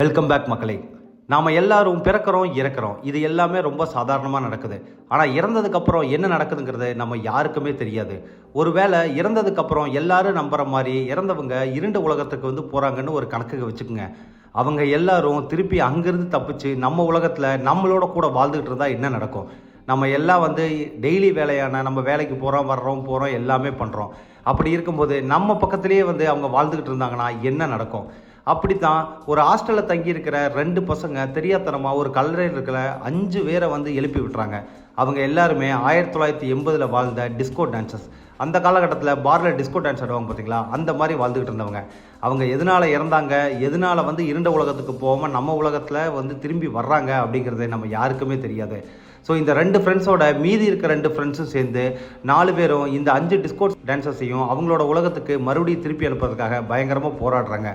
Welcome back மக்களே. நாம் எல்லாரும் பிறக்கிறோம் இறக்கிறோம், இது எல்லாமே ரொம்ப சாதாரணமாக நடக்குது. ஆனால் இறந்ததுக்கப்புறம் என்ன நடக்குதுங்கிறது நம்ம யாருக்குமே தெரியாது. ஒருவேளை இறந்ததுக்கப்புறம் எல்லாரும் நம்புகிற மாதிரி இறந்தவங்க இருண்ட உலகத்துக்கு போகிறாங்கன்னு ஒரு கணக்குக்கு வச்சுக்கோங்க. அவங்க எல்லாரும் திருப்பி அங்கேருந்து தப்பிச்சு நம்ம உலகத்தில் நம்மளோட கூட வாழ்ந்துக்கிட்டு இருந்தால் என்ன நடக்கும்? நம்ம எல்லாம் டெய்லி வேலையான நம்ம வேலைக்கு போகிறோம், வர்றோம், போகிறோம், எல்லாமே பண்ணுறோம். அப்படி இருக்கும்போது நம்ம பக்கத்துலேயே அவங்க வாழ்ந்துக்கிட்டு இருந்தாங்கன்னா என்ன நடக்கும்? அப்படித்தான் ஒரு ஹாஸ்டலில் தங்கியிருக்கிற 2 பசங்க தெரியாதனமாக ஒரு கல்லறையில் இருக்கிற 5 பேரை எழுப்பி விட்டுறாங்க. அவங்க எல்லாருமே 1980 வாழ்ந்த டிஸ்கோ டான்சர்ஸ். அந்த காலகட்டத்தில் பாரில் டிஸ்கோ டான்ஸ் ஆடுவாங்க பார்த்தீங்களா, அந்த மாதிரி வாழ்ந்துக்கிட்டு இருந்தவங்க. அவங்க எதனால் இறந்தாங்க, எதனால் இருண்ட உலகத்துக்கு போகாமல் நம்ம உலகத்தில் திரும்பி வர்றாங்க அப்படிங்கிறது நம்ம யாருக்குமே தெரியாது. ஸோ இந்த 2 ஃப்ரெண்ட்ஸோட மீதி இருக்க 2 ஃப்ரெண்ட்ஸும் சேர்ந்து 4 பேரும் இந்த 5 டிஸ்கோ டான்சர்ஸையும் அவங்களோட உலகத்துக்கு மறுபடியும் திருப்பி அனுப்புறதுக்காக பயங்கரமாக போராடுறாங்க.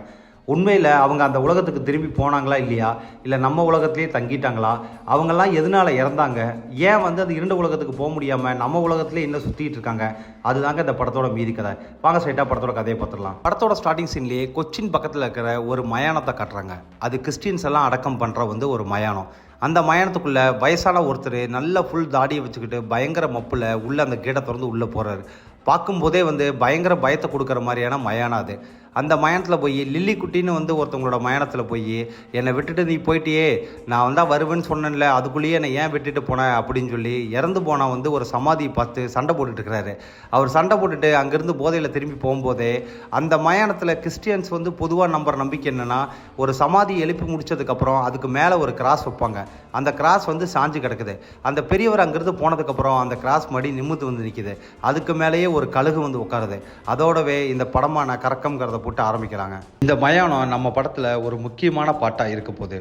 உண்மையில் அவங்க அந்த உலகத்துக்கு திரும்பி போனாங்களா இல்லையா, இல்லை நம்ம உலகத்திலே தங்கிட்டாங்களா, அவங்கெல்லாம் எதனால் இறந்தாங்க, ஏன் அது இருண்ட உலகத்துக்கு போக முடியாமல் நம்ம உலகத்திலே இன்னும் சுற்றிட்டு இருக்காங்க, அதுதாங்க இந்த படத்தோட மீதி கதை. வாங்க ஸ்ட்ரைட்டாக படத்தோட கதையை பார்த்துடலாம். படத்தோட ஸ்டார்டிங் சீன்லேயே கொச்சின் பக்கத்தில் இருக்கிற ஒரு மயானத்தை காட்டுறாங்க. அது கிறிஸ்டின்ஸ் எல்லாம் அடக்கம் பண்ணுற ஒரு மயானம். அந்த மயானத்துக்குள்ளே வயசான ஒருத்தர் நல்ல ஃபுல் தாடியை வச்சுக்கிட்டு பயங்கர மப்பில் உள்ளே அந்த கேட்டை திறந்து உள்ளே போகிறாரு. பார்க்கும்போதே பயங்கர பயத்தை கொடுக்குற மாதிரியான மயானம் அது. அந்த மயானத்தில் போய் லில்லி குட்டின்னு ஒருத்தவங்களோட மயானத்தில் போய் என்னை விட்டுட்டு நீ போயிட்டியே, நான் வருவேன்னு சொன்னேன்ல, அதுக்குள்ளேயே என்னை ஏன் விட்டுட்டு போனேன் அப்படின்னு சொல்லி இறந்து போனால் ஒரு சமாதியை பார்த்து சண்டை போட்டுட்டு இருக்கிறாரு. அவர் சண்டை போட்டுட்டு அங்கேருந்து போதையில் திரும்பி போகும்போதே அந்த மயானத்தில் கிறிஸ்டியன்ஸ் பொதுவாக நம்புற நம்பிக்கை என்னென்னா, ஒரு சமாதி எழுப்பி முடிச்சதுக்கப்புறம் அதுக்கு மேலே ஒரு கிராஸ் வைப்பாங்க. அந்த கிராஸ் சாஞ்சு கிடக்குது. அந்த பெரியவர் அங்கேருந்து போனதுக்கப்புறம் அந்த கிராஸ் மடி நிமிர்ந்து நிற்கிது. அதுக்கு மேலேயே ஒரு கழுகு உட்காருது. அதோடவே இந்த படமான கரக்கம்ங்கிறத போட்டு ஆரம்பிக்கிறாங்க. இந்த மயானம் நம்ம படத்தில் ஒரு முக்கியமான பாட்டாக இருக்க போகுது.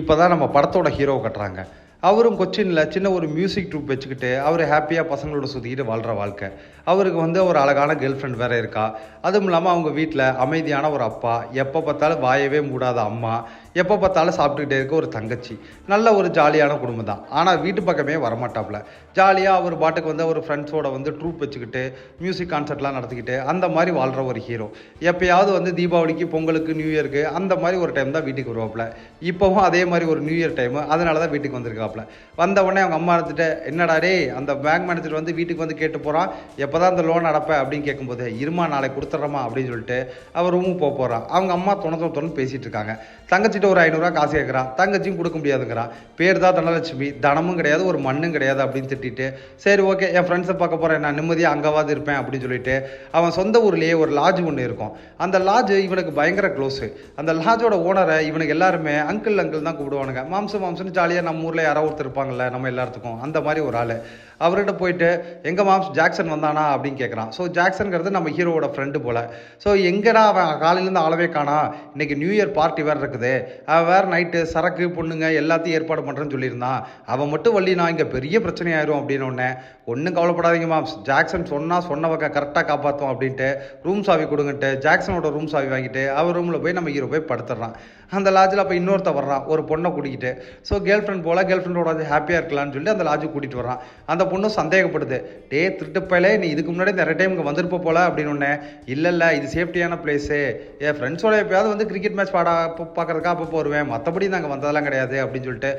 இப்போ தான் நம்ம படத்தோட ஹீரோ கட்டுறாங்க. அவரும் கொச்சினில் சின்ன ஒரு மியூசிக் ட்ரூப் வச்சுக்கிட்டு அவர் ஹாப்பியாக பசங்களோட சுற்றிக்கிட்டு வாழ்கிற வாழ்க்கை. அவருக்கு ஒரு அழகான கேர்ள் ஃப்ரெண்ட் வேறு இருக்கா. அதுவும் இல்லாமல் அவங்க வீட்டில் அமைதியான ஒரு அப்பா, எப்போ பார்த்தாலும் வாயவே மூடாத அம்மா, எப்போ பார்த்தாலும் சாப்பிட்டுக்கிட்டே இருக்க ஒரு தங்கச்சி. நல்ல ஒரு ஜாலியான குடும்பம் தான். ஆனால் வீட்டு பக்கமே வரமாட்டாப்புல. ஜாலியாக அவர் பாட்டுக்கு ஒரு ஃப்ரெண்ட்ஸோட ட்ரூப் வச்சுக்கிட்டு மியூசிக் கான்சர்ட்லாம் நடத்திக்கிட்டு அந்த மாதிரி வாழ்கிற ஒரு ஹீரோ. எப்போயாவது தீபாவளிக்கு, பொங்கலுக்கு, நியூ இயருக்கு அந்த மாதிரி ஒரு டைம் தான் வீட்டுக்கு வருவாப்புல. இப்போவும் அதே மாதிரி ஒரு நியூ இயர் டைமு, அதனால தான் வீட்டுக்கு வந்திருக்காப்புல. வந்த உடனே அவங்க அம்மா இருந்துட்டு, என்னடா டே அந்த பேங்க் மேனேஜர் வீட்டுக்கு கேட்டு போகிறான், எப்போ தான் அந்த லோன் அடைப்ப அப்படின்னு கேட்கும்போது, இருமா நாளைக்கு கொடுத்துட்றமா அப்படின்னு சொல்லிட்டு அவர் ரூமுக்கு போகிறான். அவங்க அம்மா தொண்ணு பேசிகிட்டு இருக்காங்க. தங்கச்சிட்ட ஒரு 500 ரூபா காசு கேட்குறான். தங்கச்சியும் கொடுக்க முடியாதுங்கிறான். பேர் தான் தனலட்சுமி, தனமும் கிடையாது, ஒரு மண்ணும் கிடையாது அப்படின்னு திட்டிட்டு, சரி ஓகே என் ஃப்ரெண்ட்ஸை பார்க்க போகிறேன், நான் நிம்மதியாக அங்கேவாது இருப்பேன் அப்படின்னு சொல்லிட்டு அவன் சொந்த ஊர்லேயே ஒரு லாட்ஜ் ஒன்று இருக்கும். அந்த லாட்ஜ் இவனுக்கு பயங்கர க்ளோஸு. அந்த லாட்ஜோட ஓனரை இவனுக்கு எல்லாருமே அங்கிள் தான் கூப்பிடுவானுங்க. மாம்சம்னு ஜாலியாக நம்ம ஊரில் யாராவது ஒருத்தர் இருப்பாங்கல்ல நம்ம எல்லாத்துக்கும், அந்த மாதிரி ஒரு ஆள். அவர்கிட்ட போயிட்டு எங்கள் மாம்ஸ் ஜாக்சன் வந்தானா அப்படின்னு கேட்குறான். ஸோ ஜாக்சன்கிறது நம்ம ஹீரோவோட ஃப்ரெண்டு போல். ஸோ எங்கடா அவன் காலையிலேருந்து ஆளவே காணா, இன்றைக்கி நியூ இயர் பார்ட்டி வேறு இருக்குது, அவன் வேறு நைட்டு சரக்கு பொண்ணுங்க எல்லாத்தையும் ஏற்பாடு பண்ணுறேன்னு சொல்லியிருந்தான், அவன் மட்டும் வள்ளினா இங்கே பெரிய பிரச்சனையாயிரும் அப்படின்னு. ஒன்றும் கவலைப்படாதீங்க மாம்ஸ், ஜாக்சன் சொன்ன பக்கம் கரெக்டாக காப்பாற்றும் அப்படின்ட்டு ரூம் சாவி கொடுங்கன்ட்டு ஜாக்சனோட ரூம் சாவி வாங்கிட்டு அவர் ரூமில் போய் நம்ம ஹீரோ போய் படுத்துடுறான். அந்த லாட்ஜில் அப்போ இன்னொருத்த வர்றான், ஒரு பொண்ணை கூட்டிக்கிட்டு. ஸோ கேர்ள் ஃப்ரெண்ட் போல் கேர்ள் ஃப்ரெண்டோட ஹாப்பியாக இருக்கலாம்னு சொல்லி அந்த லாட்ஜுக்கு கூட்டிகிட்டு வர்றான். அந்த பொண்ணு சந்தேகப்படுது, டே திருட்டுப்பையிலே நீ இதுக்கு முன்னாடி நிறைய டைம் இங்கே வந்திருப்ப போல அப்படின்னு. இல்லை இது சேஃப்டியான பிளேஸு, என் ஃப்ரெண்ட்ஸோட எப்போயாவது கிரிக்கெட் மேட்ச் பார்க்கறதுக்காக அப்போ வருவேன், மற்றபடி நாங்கள் வந்ததெல்லாம் கிடையாது அப்படின்னு சொல்லிட்டு,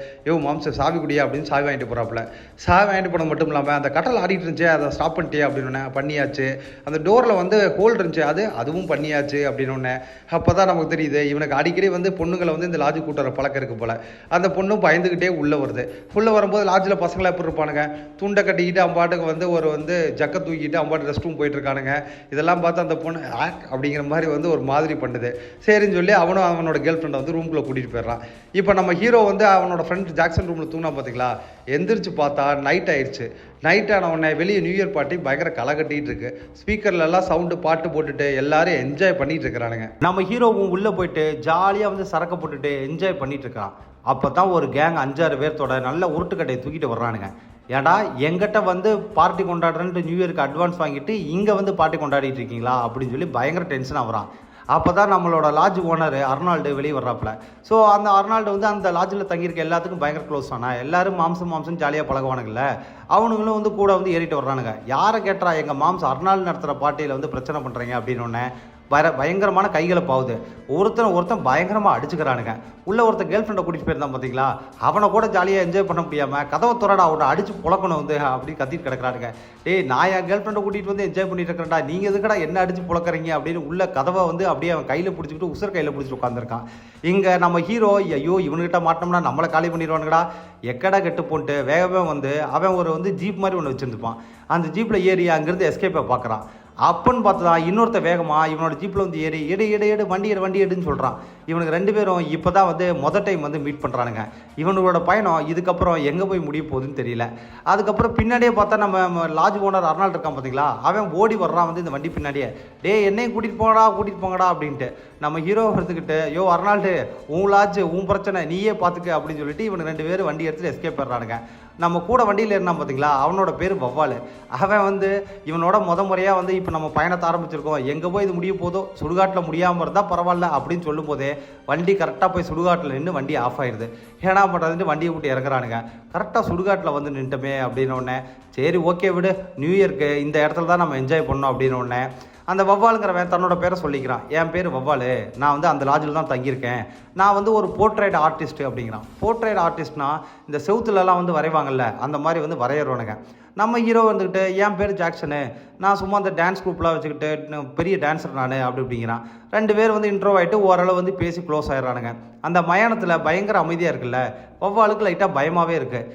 மாம்ச சாவி குடியா அப்படின்னு சாவி வாங்கிட்டு போகிறாப்புல. சாவி வாங்கிட்டு போனது மட்டும் இல்லாமல் அந்த கட்டல் ஆடிட்டு இருந்துச்சு, அதை ஸ்டாப் பண்ணிட்டியா அப்படின்னு பண்ணியாச்சு. அந்த டோரில் ஹோல் இருந்துச்சு, அதுவும் பண்ணியாச்சு அப்படின்னு. அப்போ தான் நமக்கு தெரியுது இவனுக்கு அடிக்கடி பொண்ணுங்களை இந்த லாட்ஜு கூட்டுற பழக்கம் இருக்கு போல. அந்த பொண்ணும் பயந்துக்கிட்டே உள்ளே வருது. உள்ளே வரும்போது லாட்ஜில் பசங்களை எப்படி இருப்பானுங்க, துண்டை கட்டிக்கிட்டு அம்பாட்டுக்கு ஒரு ஜக்க தூக்கிட்டு அம்பாட்டு ரெஸ்ட் ரூம் போயிட்டு இருக்கானுங்க. இதெல்லாம் பார்த்து அந்த பொண்ணு அப்படிங்கிற மாதிரி ஒரு மாதிரி பண்ணுது. சரின்னு சொல்லி அவனும் அவனோட கேர்ள் ஃப்ரெண்டை ரூம்குள்ளே கூட்டிகிட்டு போயிடுறான். இப்போ நம்ம ஹீரோ அவனோட ஃப்ரெண்ட் ஜாக்சன் ரூமில் தூங்கினா பார்த்தீங்களா, எந்திரிச்சு பார்த்தா நைட் ஆயிடுச்சு. நைட் ஆன உடனே வெளியே நியூ இயர் பார்ட்டி பயங்கர களை கட்டிகிட்டு இருக்கு. ஸ்பீக்கர்லலாம் சவுண்டு பாட்டு போட்டுட்டு எல்லாரும் என்ஜாய் பண்ணிட்டு இருக்கிறானுங்க. நம்ம ஹீரோவும் உள்ளே போயிட்டு ஜாலியாக சரக்கு போட்டுட்டு என்ஜாய் பண்ணிட்டு இருக்கான். அப்போ தான் ஒரு கேங் 5-6 பேர்த்தோட நல்ல உருட்டுக்கட்டையை தூக்கிட்டு வர்றானுங்க. ஏடா எங்கிட்ட பார்ட்டி கொண்டாடுறேன்ட்டு நியூ இயருக்கு அட்வான்ஸ் வாங்கிட்டு இங்கே பார்ட்டி கொண்டாடிட்டு இருக்கீங்களா அப்படின்னு சொல்லி பயங்கர டென்ஷன் ஆகுறான். அப்போ தான் நம்மளோட லாட்ஜ் ஓனர் அர்னால்டு வெளியே வர்றாப்புல. ஸோ அந்த அர்னால்டு அந்த லாட்ஜில் தங்கியிருக்க எல்லாத்துக்கும் பயங்கர க்ளோஸ் ஆனா, எல்லாரும் மாம்சம் ஜாலியாக பழகுவானுங்கள்ல, அவனுங்களும் கூட ஏறிட்டு வர்றானுங்க. யாரை கேட்டா எங்கள் மாம்ஸ் அர்னால்டு நடத்துகிற பார்ட்டியில் பிரச்சனை பண்ணுறீங்க அப்படின்னு. பயங்கரமான கைகளை பாவுது. ஒருத்தன் பயங்கரமாக அடிச்சுக்கிறானுங்க. உள்ள ஒருத்தன் கேர்ள் ஃப்ரெண்டை கூட்டிகிட்டு போயிருந்தான் பார்த்தீங்களா, அவனை கூட ஜாலியாக என்ஜாய் பண்ண முடியாமல் கதவை துறடா அவனை அடிச்சு புழக்கணும் வந்து அப்படின்னு கத்திட்டு கிடக்குறானுங்க. டேய், நான் என் கேர்ள் ஃப்ரெண்டை கூட்டிகிட்டு வந்து என்ஜாய் பண்ணிட்டு இருக்கிறேன்டா, நீங்கள் எதுக்கடா என்ன அடிச்சு புழக்கிறீங்க அப்படின்னு உள்ள கதவை வந்து அப்படியே அவன் கையில் பிடிச்சிக்கிட்டு உசுர் கையில் பிடிச்சிட்டு உட்காந்துருக்கான். இங்கே நம்ம ஹீரோ ஐயோ இவனுக்கிட்ட மாட்டோம்னா நம்மளை காலி பண்ணிடுவானுங்கடா, எக்கடா கெட்டு போன்ட்டு வேகவே வந்து அவன் ஒரு ஜீப் மாதிரி ஒன்று வச்சுருந்துப்பான். அந்த ஜீப்பில் ஏறி அங்கேருந்து எஸ்கேப்பை பார்க்குறான். அப்பன்னு பார்த்தா இன்னொருத்த வேகமாக இவனோட ஜீப்பில் வந்து ஏறி எடு வண்டி எடுன்னு சொல்கிறான். இவனுக்கு 2 பேரும் இப்போ தான் வந்து டைம் வந்து மீட் பண்ணுறானுங்க. இவனோட பயணம் இதுக்கப்புறம் எங்கே போய் முடிய போகுதுன்னு தெரியல. அதுக்கப்புறம் பின்னாடியே பார்த்தா நம்ம லாட்ஜ் ஓனர் அர்னால்டு இருக்கான் பார்த்தீங்களா, அவன் ஓடி வர்றான் வந்து இந்த வண்டி பின்னாடியே. என்னையும் கூட்டிகிட்டு போங்கடா அப்படின்ட்டு நம்ம ஹீரோ எடுத்துக்கிட்டு, அர்னால்டு உன் லாட்ஜ் உன் பிரச்சனை நீயே பார்த்துக்க அப்படின்னு சொல்லிட்டு இவனுக்கு 2 பேர் வண்டி எடுத்துட்டு எஸ்கேப் பண்ணுறானுங்க. நம்ம கூட வண்டியில் இருந்தான் பார்த்தீங்களா, அவனோட பேர் வவ்வால். அவன் வந்து இவனோட முறையாக வந்து இப்போ நம்ம பயணத்தை ஆரம்பிச்சிருக்கோம், எங்கே போய் இது முடிய போதோ, சுடுகாட்டில் முடியாமல் இருந்தால் பரவாயில்ல அப்படின்னு சொல்லும் போதே வண்டி கரெக்டாக போய் சுடுகாட்டில் நின்று வண்டி ஆஃப் ஆயிடுது. ஏன்னா பண்ணுறதுட்டு வண்டியை விட்டு இறக்குறானுங்க. கரெக்டாக சுடுகாட்டில் வந்து நின்றுமே அப்படின்னோடனே சரி ஓகே விடு, நியூ இயர்க்கு இந்த இடத்துல தான் நம்ம என்ஜாய் பண்ணோம் அப்படின்னோடனே அந்த வவ்வாலுங்கிறவன் தன்னோட பேரை சொல்லிக்கிறான். என் பேர் வவ்வால், நான் வந்து அந்த லாட்ஜில் தான் தங்கியிருக்கேன், நான் வந்து ஒரு போர்ட்ரேட் ஆர்டிஸ்ட்டு அப்படிங்கிறான். போர்ட்ரேட் ஆர்டிஸ்ட்னா இந்த செவுத்துலலாம் வந்து வரைவாங்கல்ல, அந்த மாதிரி வந்து வரையிறவனுங்க. நம்ம ஹீரோ வந்துக்கிட்டு என் பேர் ஜாக்சனு, நான் சும்மா அந்த டான்ஸ் குரூப்லாம் வச்சுக்கிட்டு பெரிய டான்ஸர் நான் அப்படிங்கிறான். 2 பேர் வந்து இன்ட்ரோ ஆகிட்டு ஓரளவு வந்து பேசி க்ளோஸ் ஆயிடுறானுங்க. அந்த மயானத்தில் பயங்கர அமைதியாக இருக்குல்ல, வவ்வாலுக்கு லைட்டாக பயமாகவே இருக்குது.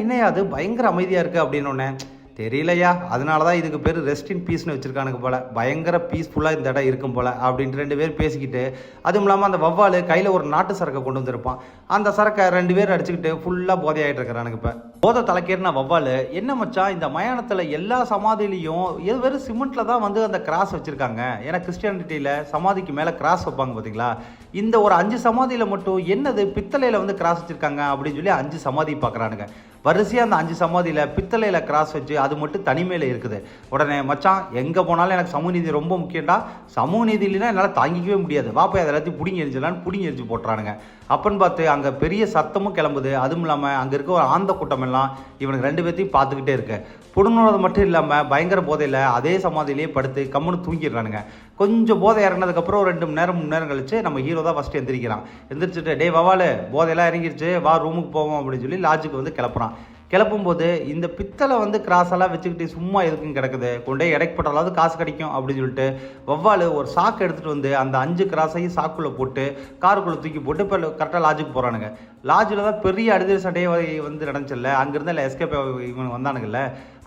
என்னையா அது பயங்கர அமைதியாக இருக்குது அப்படின்னோடனே தெரியலையா, அதனால தான் இதுக்கு பேர் ரெஸ்ட் இன் பீஸ்னு வச்சுருக்கானுங்க போல், பயங்கர பீஸ்ஃபுல்லாக இந்த இடம் இருக்கும் போல் அப்படின்ட்டு 2 பேர் பேசிக்கிட்டு, அதுவும் இல்லாமல் அந்த வவ்வால் கையில் ஒரு நாட்டு சரக்கை கொண்டு வந்திருப்பான். அந்த சரக்கை 2 பேர் அடிச்சுக்கிட்டு ஃபுல்லாக போதையாகிட்டு இருக்கிறானுங்க. இப்போ போதை தலைக்கேறின வவ்வால், என்ன மச்சான் இந்த மயானத்தில் எல்லா சமாதிலையும் வெறும் சிமெண்ட்டில் தான் வந்து அந்த கிராஸ் வச்சுருக்காங்க, ஏன்னா கிறிஸ்டியானிட்டியில் சமாதிக்கு மேலே கிராஸ் வைப்பாங்க பார்த்தீங்களா, இந்த ஒரு 5 சமாதியில் மட்டும் என்னது பித்தளையில் வந்து கிராஸ் வச்சுருக்காங்க அப்படின்னு சொல்லி 5 சமாதி பார்க்குறானுங்க. வரிசையாக அந்த 5 சமாதியில் பித்தளையில் கிராஸ் வச்சு அது மட்டும் தனிமையில் இருக்குது. உடனே மச்சான் எங்கே போனாலும் எனக்கு சமூக நீதி ரொம்ப முக்கியம்டா, சமூக நீதி இல்லைன்னா என்னால் தாங்கிக்கவே முடியாது, வாப்பா அதை எல்லாத்தையும் பிடிங்கி எரிஞ்சலான்னு பிடிங்கி எரிஞ்சு போட்டுறானுங்க. அப்பன்னு பார்த்து அங்கே பெரிய சத்தமும் கிளம்புது. அதுவும் இல்லாமல் அங்கே இருக்க ஒரு ஆந்த கூட்டம் எல்லாம் இவனுக்கு 2 பேர்த்தையும் பார்த்துக்கிட்டே இருக்கு. புடுனது மட்டும் இல்லாமல் பயங்கர போதையில் அதே சமாதியிலேயே படுத்து கம்முன்னு தூங்கிடுறானுங்க. கொஞ்சம் போதை இறங்கினதுக்கப்புறம் 2 மணி நேரம் 3 நேரம் கழிச்சு நம்ம ஹீரோ தான் ஃபஸ்ட்டு எந்திரிக்கிறான். எந்திரிச்சிட்டு டே வவால் போதையெல்லாம் இறங்கிருச்சு வா ரூமுக்கு போவோம் அப்படின்னு சொல்லி லாட்ஜுக்கு வந்து கிளப்புறான். கிளப்பும்போது இந்த பித்தளை வந்து கிராஸெல்லாம் வச்சுக்கிட்டு சும்மா எதுக்கும் கிடக்குது, கொண்டே இடைப்பட்டாலாவது காசு கிடைக்கும் அப்படின்னு சொல்லிட்டு வவ்வால் ஒரு சாக்கு எடுத்துகிட்டு வந்து அந்த 5 கிராஸையும் சாக்குள்ளே போட்டு காருக்குள்ளே தூக்கி போட்டு இப்போ கரெக்டாக லாட்ஜுக்கு போகிறானுங்க. லாட்ஜில் தான் பெரிய அடிதடி சண்டையை வந்து நடந்துச்சுல்ல, அங்கேருந்து இல்லை எஸ்கேப் இவங்க வந்தானுங்கல்ல,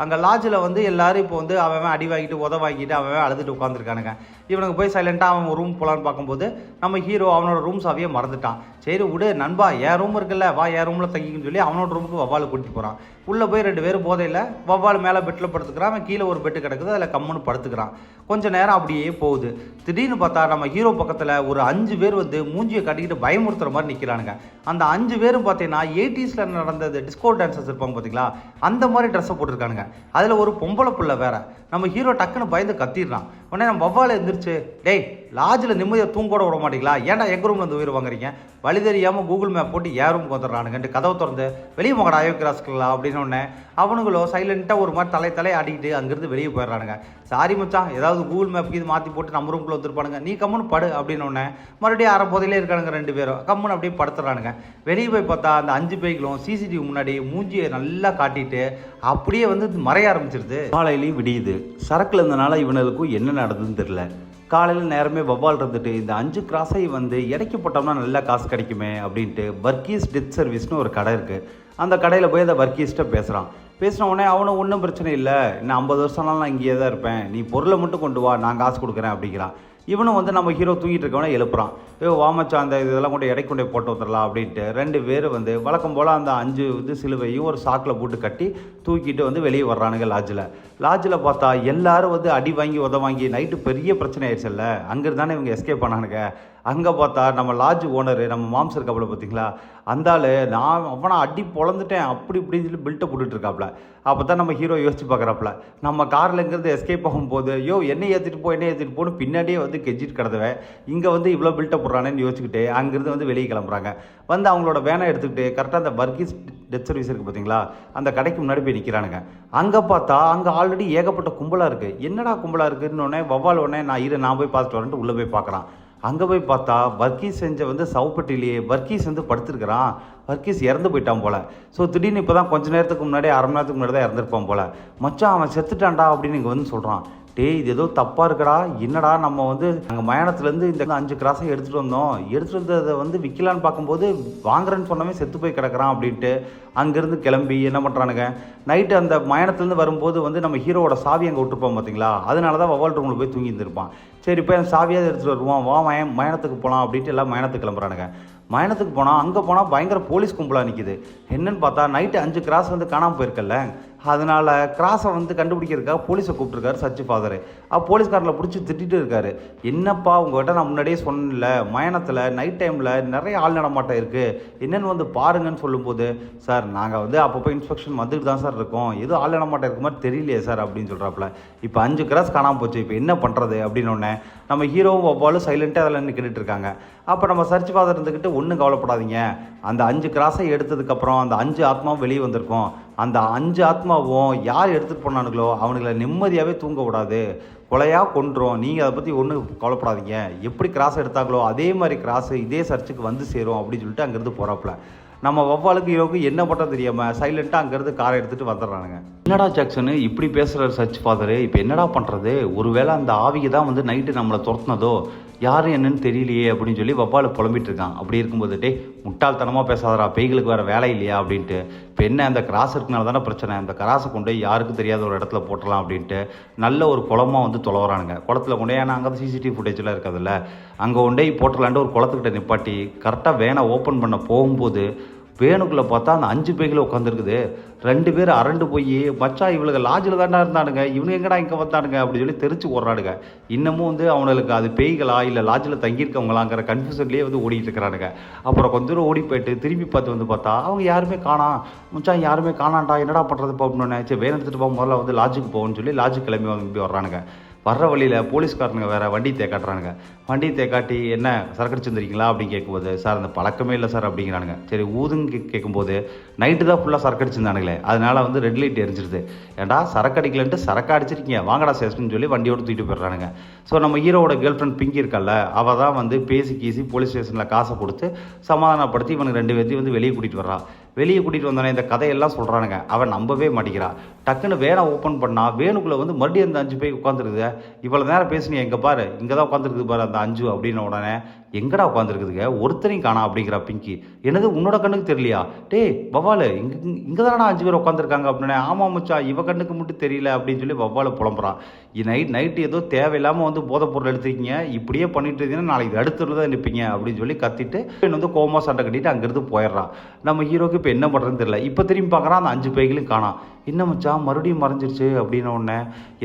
அங்கே லாட்ஜில் வந்து எல்லோரும் இப்போ வந்து அவன் அடி வாங்கிட்டு வாங்கிட்டு அவன் அழுதுட்டு உட்காந்துருக்கானுங்க. இவனுக்கு போய் சைலண்ட்டாக அவன் ரூம் போகலான்னு பார்க்கும்போது நம்ம ஹீரோ அவனோட ரூம் சாவியை மறந்துட்டான். சரி விடு நண்பா, என் ரூம் இருக்குல்ல வா என் ரூமில் தங்கிக்குன்னு சொல்லி அவனோட ரூமுக்கு வவ்வால் கூட்டிட்டு போகிறான். உள்ளே போய் 2 பேரும் போதையில் வவ்வால் மேலே பெட்டில் படுத்துக்கிறான், அவன் கீழே ஒரு பெட்டு கிடக்குது, அதில் கம்முன்னு படுத்துக்கிறான். கொஞ்சம் நேரம் அப்படியே போகுது. திடீர்னு பார்த்தா நம்ம ஹீரோ பக்கத்தில் ஒரு 5 பேர் வந்து மூஞ்சியை கட்டிக்கிட்டு பயமுறுத்துற மாதிரி நிற்கிறானுங்க. அந்த 5 பேரும் பார்த்தீங்கன்னா 80s நடந்த டிஸ்கோ டான்சர்ஸ் இருப்பாங்க பார்த்தீங்களா, அந்த மாதிரி ட்ரெஸ்ஸை போட்டிருக்கானுங்க. அதில் ஒரு பொம்பளை பிள்ளை வேற. நம்ம ஹீரோ டக்குன்னு பயந்து கத்திடுறான். உடனே நம்ம வவ்வால் எழுந்திரிச்சு டேய் லாட்ஜில் நிம்மதியாக தூங்கூட விட மாட்டீங்களா, ஏன்டா எங்கள் ரூமில் வந்து உயிர் வாங்குறீங்க, வழி தெரியாமல் கூகுள் மேப் போட்டு ஏன் ரூமுக்கு வந்துடுறானுங்கன்ட்டு கதவை திறந்து வெளியே போங்கடா அயோக்கிராஸ்களா அப்படின்னு ஒன்று அவனுங்களோ சைலண்ட்டாக ஒரு மாதிரி தலையை ஆடிக்கிட்டு அங்கேருந்து வெளியே போயிடுறானுங்க. சாரி மச்சான், ஏதாவது கூகுள் மேப்புக்கு இது மாற்றி போட்டு நம்ம ரூமுக்குள்ள வந்துருப்பானுங்க, நீ கம்முன்னு படு அப்படின்னு ஒன்று மறுபடியும் அரை போதையிலே இருக்கானுங்க 2 பேரும் கம்முன்னு அப்படியே படுத்துறானுங்க. வெளியே போய் பார்த்தா அந்த 5 பேய்களும் சிசிடிவி முன்னாடி மூஞ்சியை நல்லா காட்டிட்டு அப்படியே வந்து மறைய ஆரம்பிச்சிருது. காலையிலையும் விடியுது. சரக்குல இருந்தனால இவனுக்கும் என்ன நடந்ததுன்னு தெரியல. காலையில் நேரமே வவ்வால் இருந்துட்டு இந்த 5 கிராஸை வந்து இடைக்கு போட்டோம்னா நல்லா காசு கிடைக்குமே அப்படின்ட்டு வர்க்கீஸ் டெத் சர்வீஸ்னு ஒரு கடை இருக்குது. அந்த கடையில் போய் அந்த வர்க்கீஸ்ட்டை பேசுகிற உடனே அவனும் ஒன்றும் பிரச்சனை இல்லை, இன்னும் 50 வருஷம்னாலும் நான் இங்கேயே தான் இருப்பேன், நீ பொருளை மட்டும் கொண்டு வா நான் காசு கொடுக்குறேன் அப்படிங்கிறான். இவனும் வந்து நம்ம ஹீரோ தூங்கிட்டு இருக்கவனே எழுப்புறான். வாமச்சா அந்த இதெல்லாம் கொண்டு எடை கொண்டே போட்டு வந்துடலாம் அப்படின்ட்டு 2 பேர் வந்து வழக்கம் போல் அந்த 5 இது சிலுவையும் ஒரு சாக்கில் போட்டு கட்டி தூக்கிட்டு வந்து வெளியே வர்றானுங்க. லாட்ஜில் பார்த்தா எல்லாரும் வந்து அடி வாங்கி வாங்கி நைட்டு பெரிய பிரச்சனை ஆயிடுச்சுல்ல, அங்கிருந்தானே இவங்க எஸ்கேப் பண்ணானுங்க. அங்கே பார்த்தா நம்ம லாட்ஜ் ஓனரு நம்ம மாம்ஸ் இருக்காப்புல பார்த்தீங்களா, அந்த ஆள் நான் அவனை அடி பொழந்துட்டேன் அப்படி இப்படின்னு சொல்லி பில்ட்டை போட்டுட்டு இருக்காப்புல. அப்போ தான் நம்ம ஹீரோ யோசிச்சு பார்க்குறாப்புல, நம்ம காரில் இங்கேருந்து எஸ்கேப் ஆகும்போது ஐயோ என்னை ஏற்றிட்டு போன்னு பின்னாடியே வந்து கெஞ்சிட்டு கிடந்தவன் இங்கே வந்து இவ்வளோ பில்ட்டை போடுறானேன்னு யோசிச்சுக்கிட்டு அங்கேருந்து வந்து வெளியே கிளம்புறாங்க. வந்து அவங்களோட வேனை எடுத்துக்கிட்டு கரெக்டாக அந்த வர்கீஸ் டெத் சர்வீஸ் இருக்குது பார்த்தீங்களா, அந்த கடைக்கு முன்னாடி போய் நிற்கிறானுங்க. அங்கே பார்த்தா அங்கே ஆல்ரெடி ஏகப்பட்ட கும்பலாக இருக்குது. என்னடா கும்பலாக இருக்குன்னு உடனே வவ்வால் உடனே நான் போய் பார்த்துட்டு வரேன்ட்டு உள்ளே போய் பார்க்குறான். அங்கே போய் பார்த்தா வர்கீஸ் செஞ்ச வந்து சவுப்பட்டிலேயே வர்கீஸ் வந்து படுத்துருக்கிறான். வர்கீஸ் இறந்து போயிட்டான் போல். ஸோ திடீர்னு இப்போ தான் கொஞ்சம் நேரத்துக்கு முன்னாடி அரை மணி நேரத்துக்கு முன்னாடி தான் இறந்துருப்பான் போல். மச்சான் அவன் செத்துட்டான்டா அப்படின்னு இங்கே வந்து சொல்கிறான். டேய் இது ஏதோ தப்பாக இருக்கடா, என்னடா நம்ம வந்து அங்கே மயானத்துலேருந்து இந்த 5 கிராஸை எடுத்துகிட்டு வந்ததை வந்து விற்கலான்னு பார்க்கும்போது வாங்குறேன்னு சொன்னவே செத்து போய் கிடக்கிறான் அப்படின்ட்டு அங்கேருந்து கிளம்பி என்ன பண்ணுறானுங்க, நைட்டு அந்த மயானத்துலேருந்து வரும்போது வந்து நம்ம ஹீரோவோட சாவி அங்கே விட்டுருப்போம் பார்த்தீங்களா, அதனால தான் வவால் ரூமில் போய் தூங்கி இருந்திருப்பான். சரி இப்போ என் சாவியாவது எடுத்துகிட்டு வருவான், வா மயானத்துக்கு போகலாம் அப்படின்ட்டு எல்லாம் மயானத்துக்கு கிளம்புறானுங்க. மயானத்துக்கு போனால் அங்கே போனால் பயங்கர போலீஸ் கும்பலாக நிற்கிது. என்னன்னு பார்த்தா நைட்டு 5 கிராஸ் வந்து காணாமல் போயிருக்கல, அதனால் கிராஸை வந்து கண்டுபிடிக்கிறதுக்காக போலீஸை கூப்பிட்டுருக்காரு சர்ச் ஃபாதரு. போலீஸ்காரில் பிடிச்சி திட்டிகிட்டு இருக்காரு, என்னப்பா உங்கள்கிட்ட நான் முன்னாடியே சொன்னல மயானத்தில் நைட் டைமில் நிறைய ஆள் நடமாட்டம் இருக்குது, என்னென்னு வந்து பாருங்கன்னு சொல்லும்போது, சார் நாங்கள் வந்து அப்பப்போ இன்ஸ்பெக்ஷன் வந்துட்டு தான் சார் இருக்கோம், எதுவும் ஆள் நடமாட்டம் இருக்க மாதிரி தெரியலையே சார் அப்படின்னு சொல்கிறாப்புல. இப்போ 5 கிராஸ் காணாமல் போச்சு, இப்போ என்ன பண்ணுறது அப்படின்னு நம்ம ஹீரோவும் ஒவ்வாலும் சைலண்ட்டாக அதில் நின்று இருக்காங்க. அப்போ நம்ம சர்ச் ஃபாதர் இருந்துக்கிட்டு ஒன்றும் கவலைப்படாதீங்க, அந்த 5 கிராஸை எடுத்ததுக்கப்புறம் அந்த 5 ஆத்மாவும் வெளியே வந்திருக்கும், அந்த 5 ஆத்மாவும் யார் எடுத்துகிட்டு போனானுங்களோ அவனுங்களை நிம்மதியாகவே தூங்க விடாது, கொலையாக கொண்டுரும், நீங்கள் அதை பற்றி ஒன்றும் கவலைப்படாதீங்க, எப்படி கிராஸ் எடுத்தாங்களோ அதே மாதிரி கிராஸு இதே சர்ச்சுக்கு வந்து சேரும் அப்படின்னு சொல்லிட்டு அங்கேருந்து போகிறாப்புல. நம்ம வவ்வாலுக்கு ஹீரோவுக்கு என்ன பண்ணுறது தெரியாமல் சைலண்ட்டாக அங்கேருந்து காரை எடுத்துகிட்டு வந்துடுறானுங்க. என்னடா ஜாக்சனு இப்படி பேசுகிற சர்ச் ஃபாதரு, இப்போ என்னடா பண்ணுறது, ஒருவேளை அந்த ஆவிக்கு தான் வந்து நைட்டு நம்மளை துரத்துனதோ யார் என்னன்னு தெரியலையே அப்படின்னு சொல்லி வவ்வால் புலம்பிட்டு இருக்கான். அப்படி இருக்கும்போது டே முட்டாள்தனமாக பேசாதரா, பேய்களுக்கு வேறு வேலை இல்லையா அப்படின்ட்டு, இப்போ என்ன அந்த கிராஸ் இருக்கனால தானே பிரச்சனை, அந்த கிராஸை கொண்டு யாருக்கும் தெரியாத ஒரு இடத்துல போட்டலாம் அப்படின்ட்டு நல்ல ஒரு குளமாக வந்து தொலைவரானுங்க. குளத்தில் கொண்டு ஏன்னா அங்கே சிசிடிவி ஃபுட்டேஜெலாம் இருக்காதுல்ல, அங்கே கொண்டே போட்டலான்ட்டு ஒரு குளத்துக்கிட்ட நிப்பாட்டி கரெக்டாக வேனை ஓப்பன் பண்ண போகும்போது வேணுக்குள்ளே பார்த்தா அந்த 5 பேய்களை உட்காந்துருக்குது. 2 பேர் அரண்டு போய் மச்சா இவளுக்கு லாட்ஜில் தானே இருந்தானுங்க, இவனுக்கு எங்கடா இங்கே வந்தானுங்க அப்படின்னு சொல்லி தெரிச்சு ஓடுறானுங்க. இன்னமும் வந்து அவனுக்கு அது பேய்களா இல்லை லாட்ஜில் தங்கியிருக்கவங்களாங்கிற கன்ஃபியூஷன்லேயே வந்து ஓடிட்டு இருக்கிறானுங்க. அப்புறம் கொஞ்சம் தூரம் ஓடி போயிட்டு திரும்பி பார்த்து வந்து பார்த்தா அவங்க யாருமே காணாம். மச்சான் யாருமே காணாண்டா, என்னடா பண்ணுறது போகணுன்னு, சரி வேன் எடுத்துகிட்டு போக முதல்ல வந்து லாட்ஜுக்கு போகணும்னு சொல்லி லாட்ஜுக்கு கிளம்பி வர்றானுங்க. வர்ற வழியில் போலீஸ்காரனுங்க வேறு வண்டி தேக்காட்டுறானுங்க. வண்டி தேக்காட்டி என்ன சரக்கு அடிச்சுருந்துருக்கீங்களா அப்படின்னு கேட்கும்போது, சார் அந்த பழக்கமே இல்லை சார் அப்படிங்கிறானுங்க. சரி ஊதுன்னு கேட்கும்போது நைட்டு தான் ஃபுல்லாக சரக்கு அடிச்சிருந்தானுங்களே, அதனால் வந்து ரெட் லைட் எரிஞ்சிருது. ஏன்டா சரக்கு அடிக்கலன்ட்டு சரக்கு அடிச்சிருக்கீங்க வாங்கடா சேஸ்ன்னு சொல்லி வண்டியோடு தூக்கிட்டு போயிடுறானுங்க. ஸோ நம்ம ஹீரோவோட கேர்ள் ஃப்ரெண்ட் பிங்கி இருக்கல்ல, அவள் தான் வந்து பேசி போலீஸ் ஸ்டேஷனில் காசை கொடுத்து சமாதானப்படுத்தி இவனுக்கு 2 பேர்த்தையும் வந்து வெளியே கூட்டிகிட்டு வர்றான். வெளியே கூட்டிகிட்டு வந்தோடனே இந்த கதையெல்லாம் சொல்கிறானுங்க. அவன் நம்பவே மாட்டேங்கிறான். டக்குன்னு வேனை ஓப்பன் பண்ணால் வேனுக்குள்ளே வந்து மறுபடியும் அந்த 5 பேர் உட்காந்துருக்குது. இவ்வளோ நேரம் பேசுனீங்க, எங்கே பாரு இங்கே தான் உட்காந்துருக்குது பாரு அந்த 5 அப்படின்ன உடனே, எங்கடா உட்காந்துருக்குதுங்க ஒருத்தரையும் காணா அப்படிங்கிற பிங்கி. என்னது உன்னோட கண்ணுக்கு தெரியலையா, டே வவ்வாலு இங்கே தானே 5 பேர் உட்காந்துருக்காங்க அப்படின்னே. ஆமாம் மச்சா இவ கண்ணுக்கு மட்டும் தெரியல அப்படின்னு சொல்லி வவ்வாலு புலம்புறான். நைட்டு ஏதோ தேவையில்லாமல் வந்து போதைப் பொருள் எடுத்துருக்கீங்க, இப்படியே பண்ணிட்டு இருந்தீங்கன்னா நாளைக்கு அடுத்தது தான் நிற்பீங்க அப்படின்னு சொல்லி கத்திட்டு வந்து கோமா சண்டை கட்டிட்டு அங்கேருந்து போயிடுறான். நம்ம ஹீரோக்கு இப்போ என்ன பண்ணுறதுன்னு தெரியல. இப்போ திரும்பி பார்க்குறான், அந்த 5 பேய்களையும் காணாம். என்ன மச்சான் மறுபடியும் மறைஞ்சிருச்சு அப்படின்ன உடனே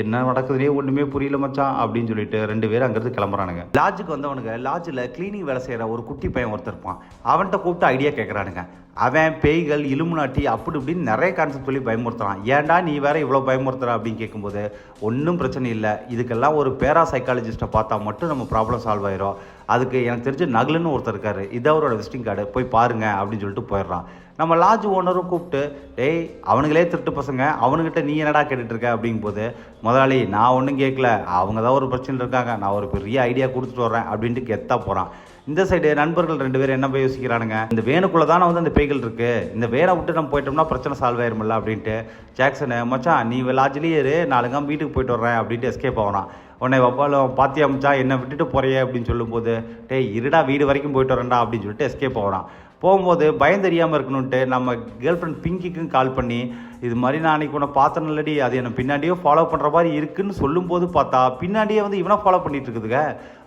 என்ன நடக்குதுனே ஒன்றுமே புரியல மச்சான் அப்படின்னு சொல்லிட்டு 2 பேரும் அங்கேருந்து கிளம்புறானுங்க. லாட்ஜுக்கு வந்தவனுங்க லாட்ஜில் கிளீனிங் வேலை செய்கிற ஒரு குட்டி பையன் ஒருத்தர் இருப்பான். அவன்கிட்ட கூப்பிட்டு ஐடியா கேட்குறானுங்க. அவன் பேய்கள் இலுமினாட்டி அப்படி இப்படின்னு நிறைய கான்செப்ட் சொல்லி பயமுறுத்துறான். ஏன்டா நீ வேற இவ்வளோ பயமுறுத்துற அப்படின்னு கேட்கும்போது, ஒன்றும் பிரச்சனை இல்லை, இதுக்கெல்லாம் ஒரு பேரா சைக்காலஜிஸ்ட்டை பார்த்தா மட்டும் நம்ம ப்ராப்ளம் சால்வ் ஆயிரும். அதுக்கு எனக்கு தெரிஞ்ச நகுலுன்னு ஒருத்தர் இருக்காரு, இது அவரோட விசிட்டிங் கார்டு, போய் பாருங்க அப்படின்னு சொல்லிட்டு போயிடுறான். நம்ம லாட்ஜ் ஓனரும் கூப்பிட்டு, டேய் அவனுங்களே திருட்டு பசங்க, அவனுக்கிட்ட நீ என்னடா கேட்டுட்ருக்க அப்படிங்கும்போது, முதலாளி நான் ஒன்றும் கேட்கல, அவங்க தான் ஒரு பிரச்சனை இருக்காங்க, நான் ஒரு பெரிய ஐடியா கொடுத்துட்டு வரேன் அப்படின்ட்டு கெத்தா போகிறான். இந்த சைடு நண்பர்கள் 2 பேரும் என்ன போய் யோசிக்கிறானுங்க, இந்த வேனுக்குள்ளே தானே வந்து அந்த பேய்கள் இருக்குது, இந்த வேனை விட்டு நம்ம போயிட்டோம்னா பிரச்சனை சால்வ் ஆயிருமில்ல அப்படின்ட்டு. ஜாக்சனு மச்சான் நீ லாட்ஜிலேயே இரு, நாளைக்கு வீட்டுக்கு போயிட்டு வர்றேன் அப்படின்ட்டு எஸ்கேப் ஆகிறான். உடனே வப்பாலும் பாத்தியா மச்சான் என்னை விட்டுட்டு போறியே அப்படின்னு சொல்லும்போது, டேய் இருடா வீடு வரைக்கும் போயிட்டு வரேன்டா அப்படின்னு சொல்லிட்டு எஸ்கேப் ஆகிறான். போகும்போது பயம் தெரியாமல் இருக்கணுன்ட்டு நம்ம கேர்ள் ஃப்ரெண்ட் பிங்கிக்கும் கால் பண்ணி, இது மாதிரி நான் அன்றைக்கி உன்னை பார்த்தேன்லடி, அது என்னை பின்னாடியே ஃபாலோ பண்ணுற மாதிரி இருக்குன்னு சொல்லும்போது பார்த்தா பின்னாடியே வந்து இவனை ஃபாலோ பண்ணிகிட்டு இருக்குதுங்க.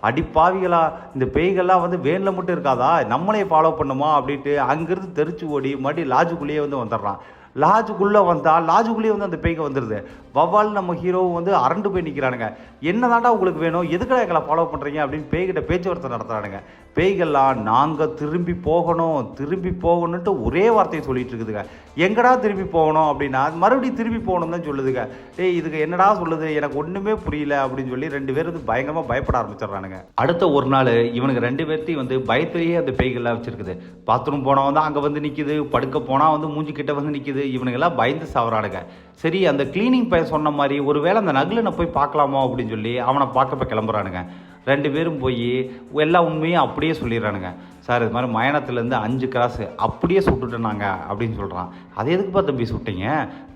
அடிப்பாவிகளா, இந்த பேய்கள்லாம் வந்து வேனில் மட்டும் இருக்காதா, நம்மளே ஃபாலோ பண்ணுமா அப்படின்ட்டு அங்கேருந்து தெரிச்சு ஓடி மறுபடியும் லாட்ஜுக்குள்ளேயே வந்து வந்துடுறான். லாஜுக்குள்ளே வந்தால் லாஜுக்குள்ளேயே வந்து அந்த பேய்க வந்துடுது. வவ்வால் நம்ம ஹீரோவும் வந்து அரண்டு போய் நிற்கிறானுங்க. என்னதாண்டா உங்களுக்கு வேணும், எதுக்கடா எங்களை ஃபாலோ பண்ணுறீங்க அப்படின்னு பேய்கிட்ட பேச்சுவார்த்தை நடத்துகிறானுங்க. பேய்கள்லாம் நாங்கள் திரும்பி போகணுன்ட்டு ஒரே வார்த்தையை சொல்லிட்டு இருக்குதுங்க. எங்கடா திரும்பி போகணும் அப்படின்னா மறுபடியும் திரும்பி போகணும் தான் சொல்லுதுங்க. இதுக்கு என்னடா சொல்லுது, எனக்கு ஒன்றுமே புரியல அப்படின்னு சொல்லி 2 பேர் வந்து பயங்கரமாக பயப்பட ஆரம்பிச்சிடுறானுங்க. அடுத்த ஒரு நாள் இவனுக்கு 2 பேர்த்தையும் வந்து பயத்திலேயே அந்த பேய்கள்லாம் வச்சிருக்குது. பாத்ரூம் போனால் வந்து அங்கே வந்து நிற்கிது, படுக்க போனால் வந்து மூஞ்சி கிட்ட வந்து நிற்கிது. இவனுங்கெல்லாம் பயந்து சாவறானுங்க. சரி, அந்த கிளீனிங் பையன் சொன்ன மாதிரி ஒருவேளை அந்த நகுலனை போய் பார்க்கலாமா அப்படின்னு சொல்லி அவனை பார்க்க போய் கிளம்புறானுங்க. 2 பேரும் போய் எல்லா உண்மையும் அப்படியே சொல்லிடுறானுங்க. சார், இது மாதிரி மயானத்துலேருந்து 5 கிராஸு அப்படியே சுட்டுட்டோனாங்க அப்படின்னு சொல்கிறான். அது எதுக்குப்பா தம்பி சுட்டிங்க?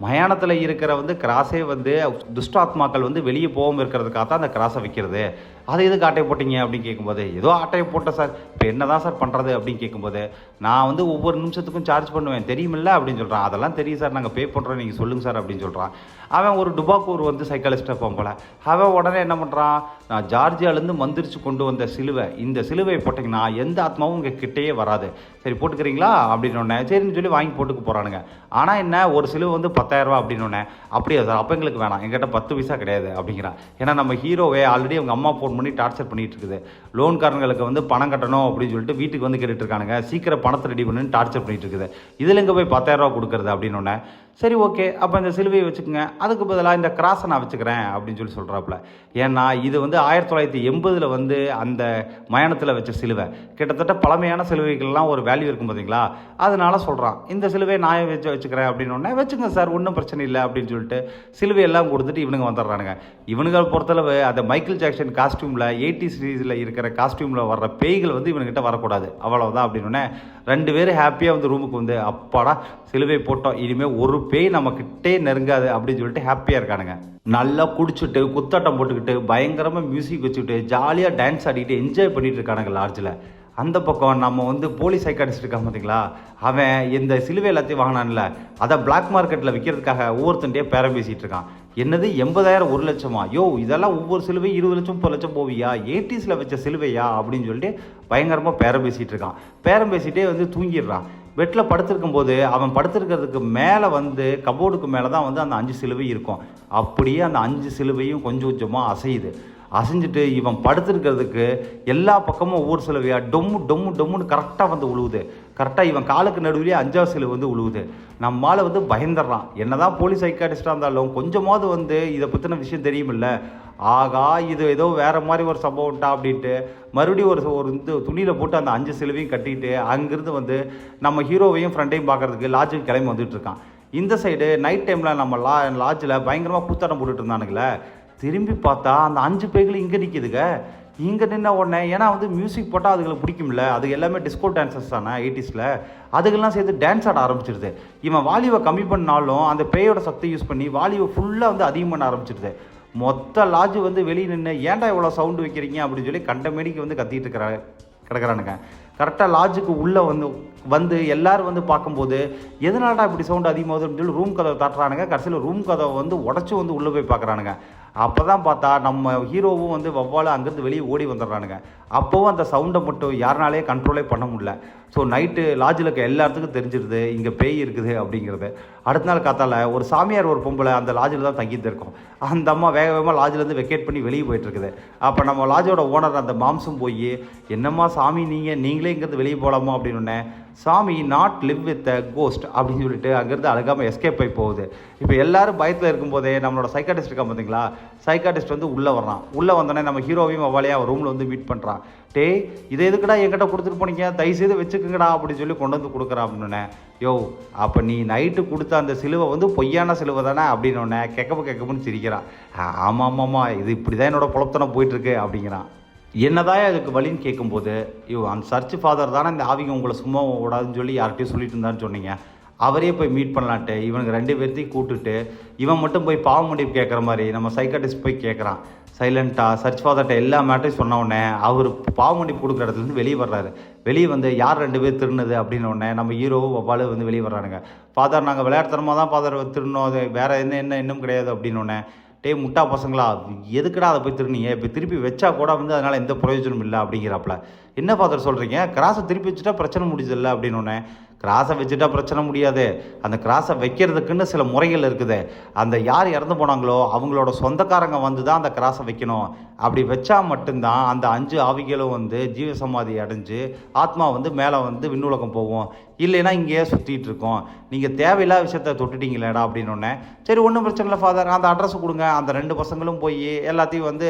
மயானத்தில் இருக்கிற வந்து கிராஸே வந்து துஷ்டாத்மாக்கள் வந்து வெளியே போகாமல் இருக்கிறதுக்காக தான் அந்த கிராஸை வைக்கிறது. அதை எதுக்கு ஆட்டையை போட்டிங்க அப்படின்னு கேட்கும்போது, ஏதோ ஆட்டையை போட்டேன் சார், இப்போ என்ன தான் சார் பண்ணுறது அப்படின்னு கேட்கும்போது, நான் வந்து ஒவ்வொரு நிமிஷத்துக்கும் சார்ஜ் பண்ணுவேன் தெரியுமில்ல அப்படின்னு சொல்கிறான். அதெல்லாம் தெரியும் சார், நாங்கள் பே பண்ணுறோம், நீங்கள் சொல்லுங்கள் சார் அப்படின்னு சொல்கிறான். அவன் ஒரு டுபாக்கூர் வந்து சைக்காலஜிஸ்டாக போல. அவன் உடனே என்ன பண்ணுறான், நான் ஜார்ஜியாலேருந்து மந்திரிச்சு கொண்டு வந்த சிலுவை, இந்த சிலுவை போட்டிங்கன்னா எந்த ஆத்மாவும் உங்கள் கிட்டேயே வராது, சரி போட்டுக்கிறீங்களா அப்படின்னு சரின்னு சொல்லி வாங்கி போட்டுக்கு போகிறானுங்க. ஆனால் என்ன, ஒரு சிலுவை வந்து 10,000 ரூபா அப்படின்னு. அப்படியா சார், அப்போ எங்களுக்கு வேணாம், எங்கிட்ட 10 பைசா கிடையாது அப்படிங்கிறான். ஏன்னா நம்ம ஹீரோவே ஆல்ரெடி அவங்க அம்மா ஃபோன் பண்ணி டார்ச்சர் பண்ணிட்டு இருக்குது. லோன்காரங்களுக்கு வந்து பணம் கட்டணும் அப்படின்னு சொல்லிட்டு வீட்டுக்கு வந்து கேட்டுட்டு இருக்கானுங்க. சீக்கிரம் பணத்தை ரெடி பண்ணுன்னு டார்ச்சர் பண்ணிட்டு இருக்குது. இதில் எங்கே போய் 10,000 ரூபா கொடுக்குறது அப்படின்னு. சரி ஓகே, அப்போ இந்த சிலுவையை வச்சுக்கோங்க, அதுக்கு பதிலாக இந்த கிராஸை நான் வச்சுக்கிறேன் அப்படின்னு சொல்லி சொல்கிறாப்புல. ஏன்னா இது வந்து 1980 வந்து அந்த மயானத்தில் வச்ச சிலுவை. கிட்டத்தட்ட பழமையான சிலுவைகள்லாம் ஒரு வேல்யூ இருக்கும் பார்த்தீங்களா, அதனால சொல்கிறான். இந்த சிலுவையை நான் வச்சுக்கிறேன் அப்படின்னு. வச்சுங்க சார், ஒன்றும் பிரச்சனை இல்லை அப்படின்னு சொல்லிட்டு சிலுவையெல்லாம் கொடுத்துட்டு இவனுங்க வந்துடுறானுங்க. இவனுங்களை பொறுத்தளவு அந்த மைக்கேல் ஜாக்சன் காஸ்டியூமில் 80 சீரீஸில் இருக்கிற காஸ்டியூமில் வர்ற பேய்கள் வந்து இவனுக்கிட்ட வரக்கூடாது, அவ்வளோதான் அப்படின்னு. 2 பேரும் ஹாப்பியாக வந்து ரூமுக்கு வந்து, அப்பாடா சிலுவை போட்டோம், இனிமேல் ஒரு பேய் நம்மக்கிட்டே நெருங்காது அப்படின்னு சொல்லிட்டு ஹாப்பியாக இருக்கானுங்க. நல்லா குடிச்சுட்டு குத்தாட்டம் போட்டுக்கிட்டு பயங்கரமாக மியூசிக் வச்சுக்கிட்டு ஜாலியாக டான்ஸ் ஆடிக்கிட்டு என்ஜாய் பண்ணிட்டு இருக்கானுங்க லாட்ஜில். அந்த பக்கம் நம்ம வந்து போலீஸ் சைக்காட்டிஸ்ட் இருக்கான் பார்த்தீங்களா, அவன் இந்த சிலுவை எல்லாத்தையும் வாங்கினான்ல, அதை பிளாக் மார்க்கெட்டில் விற்கிறதுக்காக ஒவ்வொருத்தன்டே பேரம் பேசிகிட்டு இருக்கான். என்னது 80,000 1 லட்சமா? யோ, இதெல்லாம் ஒவ்வொரு சிலுவை 20 லட்சம் 30 லட்சம் போவியா, 80s வச்ச சிலுவையா அப்படின்னு சொல்லிட்டு பயங்கரமாக பேரம் பேசிகிட்டு இருக்கான். பேரம் பேசிகிட்டே வந்து தூங்கிடுறான். பெட்டில் படுத்திருக்கும் போது அவன் படுத்திருக்கிறதுக்கு மேலே வந்து கபோர்டுக்கு மேலே தான் வந்து அந்த 5 சிலுவை இருக்கும். அப்படியே அந்த 5 சிலுவையும் கொஞ்சம் கொஞ்சமாக அசையுது. அசைஞ்சிட்டு இவன் படுத்திருக்கிறதுக்கு எல்லா பக்கமும் ஒவ்வொரு சிலுவையாக டொம்முன்னு கரெக்டாக வந்து உழுவுது. கரெக்டாக இவன் காலுக்கு நடுவிலேயே 5ஆவது சிலுவை வந்து உழுவுது. நம்மளால் வந்து பயந்துடுறான். என்னதான் போலீஸ் சைக்காட்டிஸ்டாக இருந்தாலும் கொஞ்சமாவது வந்து இதை பற்றின விஷயம் தெரியுமில்ல. ஆகா, இது ஏதோ வேறு மாதிரி ஒரு சம்பவம்ட்டா அப்படின்ட்டு மறுபடியும் ஒரு இந்த துணியில் போட்டு அந்த 5 சிலுவையும் கட்டிட்டு அங்கேருந்து வந்து நம்ம ஹீரோவையும் ஃப்ரெண்டையும் பார்க்குறதுக்கு லாட்ஜுக்கு கிளம்பி வந்துட்டு இருக்கான். இந்த சைடு நைட் டைமில் நம்ம லாட்ஜில் பயங்கரமாக கூத்தாட்டம் போட்டுட்டு இருந்தானுங்களே. திரும்பி பார்த்தா அந்த 5 பேய்களும் இங்கே நிற்கிதுங்க. இங்கே நின்ன உடனே, ஏன்னா வந்து மியூசிக் போட்டால் அதுகளை பிடிக்கும்ல, அது எல்லாமே டிஸ்கோ டான்சர்ஸ் தானே 80s, அதுக்கெல்லாம் சேர்த்து டான்ஸ் ஆட ஆரம்பிச்சிருது. இவன் வால்யூவை கம்மி பண்ணாலும் அந்த பேயோட சக்தி யூஸ் பண்ணி வால்யூவை ஃபுல்லாக வந்து அதிகம் பண்ண ஆரம்பிச்சிருது. மொத்த லாட்ஜு வந்து வெளியே நின்று ஏன்டா இவ்வளோ சவுண்டு வைக்கிறீங்க அப்படின்னு சொல்லி கண்டமேடிக்கு வந்து கத்திட்டு கிடக்கிறானுங்க. கரெக்டாக லாட்ஜுக்கு உள்ளே வந்து எல்லோரும் வந்து பார்க்கும்போது எதனாலடா இப்படி சவுண்டு அதிகமாகுது அப்படின்னு சொல்லி ரூம் கதவை தட்டுறானுங்க. கடைசியில் ரூம் கதவை வந்து உடச்சி வந்து உள்ளே போய் பார்க்குறானுங்க. அப்போ தான் பார்த்தா நம்ம ஹீரோவும் வந்து வவ்வால் அங்கேருந்து வெளியே ஓடி வந்துடுறானுங்க. அப்போவும் அந்த சவுண்டை மட்டும் யாருனாலே கண்ட்ரோலே பண்ண முடியல. ஸோ நைட்டு லாட்ஜில் இருக்க எல்லாத்துக்கும் தெரிஞ்சிருது இங்கே பேய் இருக்குது அப்படிங்கிறது. அடுத்த நாள் காத்தால ஒரு சாமியார் ஒரு பொம்பளை அந்த லாட்ஜில் தான் தங்கிட்டு இருக்கோம். அந்த அம்மா வேகமாக லாட்ஜிலேருந்து வெக்கேட் பண்ணி வெளியே போயிட்டுருக்குது. அப்போ நம்ம லாட்ஜோட ஓனர் அந்த மாம்சம் போய், என்னம்மா சாமி நீங்களே இங்கேருந்து வெளியே போகலாமா அப்படின்னு. சாமி not live with a cost அப்படின்னு சொல்லிட்டு அங்கேருந்து அழகாமல் எஸ்கேப் ஆகி போகுது. இப்போ எல்லோரும் பயத்தில் இருக்கும்போதே நம்மளோட சைக்காட்டிஸ்ட் இருக்கா பார்த்தீங்களா, சைக்காட்டிஸ்ட் வந்து உள்ளே வர்றான். உள்ளே வந்தோடனே நம்ம ஹீரோவையும் வவ்வாலையாக அவன் ரூமில் வந்து மீட் பண்ணுறான். இதை எதுக்குடா என்கிட்ட கொடுத்துட்டு போனீங்க, தயவுசெய்து வச்சுக்குங்கடா அப்படின்னு சொல்லி கொண்டு வந்து கொடுக்குறான் அப்படின்னு. யோ, அப்போ நீ நைட்டு கொடுத்த அந்த சிலுவை வந்து பொய்யான சிலுவை தானே அப்படின்னு கேட்கப்புன்னு சிரிக்கிறான். ஆமாம், இது இப்படி தான் என்னோட பொழப்பத்தனம் போயிட்டுருக்கு அப்படிங்கிறான். என்னதான் இதுக்கு வழின்னு கேட்கும்போது, அந்த சர்ச் ஃபாதர் தானே இந்த ஆவிங்க உங்களை சும்மா விடாதுன்னு சொல்லி யார்கிட்டையும் சொல்லிட்டு இருந்தான்னு சொன்னீங்க, அவரே போய் மீட் பண்ணலான்ட்டு இவனுக்கு 2 பேர்த்தையும் கூப்பிட்டுட்டு இவன் மட்டும் போய் பாவ மன்னிப்பு கேட்குற மாதிரி நம்ம சைக்காட்டிஸ்ட் போய் கேட்குறான். சைலண்ட்டாக சர்ச் ஃபாதர்கிட்ட எல்லா மேட்டரையும் சொன்ன உடனே அவர் பாவ மன்னிப்பு கொடுக்குற இடத்துலேருந்து வெளியே வர்றாரு. வெளியே வந்து யார் 2 பேர் திருடுனது அப்படின்னு உடனே நம்ம ஹீரோவும் வவ்வாலும் வந்து வெளியே வர்றானுங்க. ஃபாதர், நாங்கள் விளையாட்டுத்தனமாக தான் ஃபாதர் திருடணும், அது வேறு என்ன இன்னும் கிடையாது அப்படின்னு உடனே, முட்டா பசங்களா, எதுக்குடா அதை போய் திருநீங்க, இப்போ திருப்பி வச்சா கூட வந்து அதனால் எந்த பிரயோஜனமும் இல்லை அப்படிங்கிறாப்புல. என்ன ஃபாதர் சொல்கிறீங்க, கிராஸை திருப்பி வச்சுட்டா பிரச்சனை முடிஞ்சதில்லை அப்படின்னு ஒன்று. கிராஸை வச்சுட்டா பிரச்சனை முடியாது. அந்த கிராஸை வைக்கிறதுக்குன்னு சில முறைகள் இருக்குது. அந்த யார் இறந்து போனாங்களோ அவங்களோட சொந்தக்காரங்க வந்து தான் அந்த கிராஸை வைக்கணும். அப்படி வச்சா மட்டும்தான் அந்த 5 ஆவிகளும் வந்து ஜீவசமாதி அடைஞ்சு ஆத்மா வந்து மேலே வந்து விண்ணுலகம் போகும். இல்லைன்னா இங்கேயே சுற்றிட்டு இருக்கோம். நீங்கள் தேவையில்லாத விஷயத்த தொட்டுட்டீங்களேடா அப்படின்னு ஒன்று. சரி, ஒன்றும் பிரச்சனை இல்லை ஃபாதர், அந்த அட்ரஸ் கொடுங்க. அந்த 2 பசங்களும் போய் எல்லாத்தையும் வந்து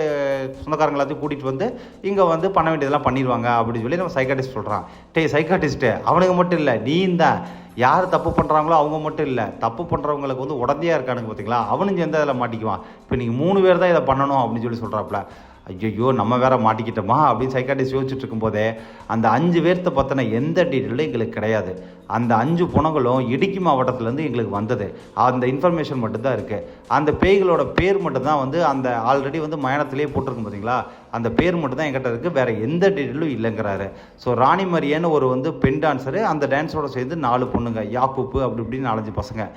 சொந்தக்காரங்க எல்லாத்தையும் கூட்டிகிட்டு வந்து இங்கே வந்து பண்ண வேண்டியதெல்லாம் பண்ணிடுவாங்க அப்படின்னு சொல்லி நம்ம சைக்காட்டிஸ்ட் சொல்கிறான். சைக்காட்டிஸ்ட்டு அவனுக்கு மட்டும் இல்லை, நீ தான் யார் தப்பு பண்ணுறாங்களோ அவங்க மட்டும் இல்லை, தப்பு பண்ணுறவங்களுக்கு வந்து உடந்தையாக இருக்கானுங்க பார்த்தீங்களா, அவனும் சேர்ந்து அதில் மாட்டிக்குவான். இப்போ நீங்கள் 3 பேர் தான் இதை பண்ணணும் அப்படின்னு சொல்லி சொல்கிறாப்புல. ஐயோ நம்ம வேற மாட்டிக்கிட்டோமா அப்படின்னு சைக்காட்டிஸ்ட் யோசிச்சுட்டு இருக்கும்போதே அந்த 5 பேர்த்த பற்றின எந்த டீட்டெயிலும் எங்களுக்கு கிடையாது. அந்த 5 புணங்களும் இடுக்கி மாவட்டத்துலேருந்து எங்களுக்கு வந்தது. அந்த இன்ஃபர்மேஷன் மட்டும்தான் இருக்குது. அந்த பேய்களோட பேர் மட்டும்தான் வந்து அந்த ஆல்ரெடி வந்து மயானத்திலே போட்டிருக்கும் பார்த்தீங்களா, அந்த பேர் மட்டும்தான் என்கிட்ட இருக்குது, வேறு எந்த டீட்டெயிலும் இல்லைங்கிறாரு. ஸோ ராணி மரியன்னு ஒரு வந்து பெண் டான்ஸரு, அந்த டான்ஸோட சேர்ந்து 4 பொண்ணுங்க, யாக்கூப்பு அப்படி இப்படின்னு 4-5 பசங்க.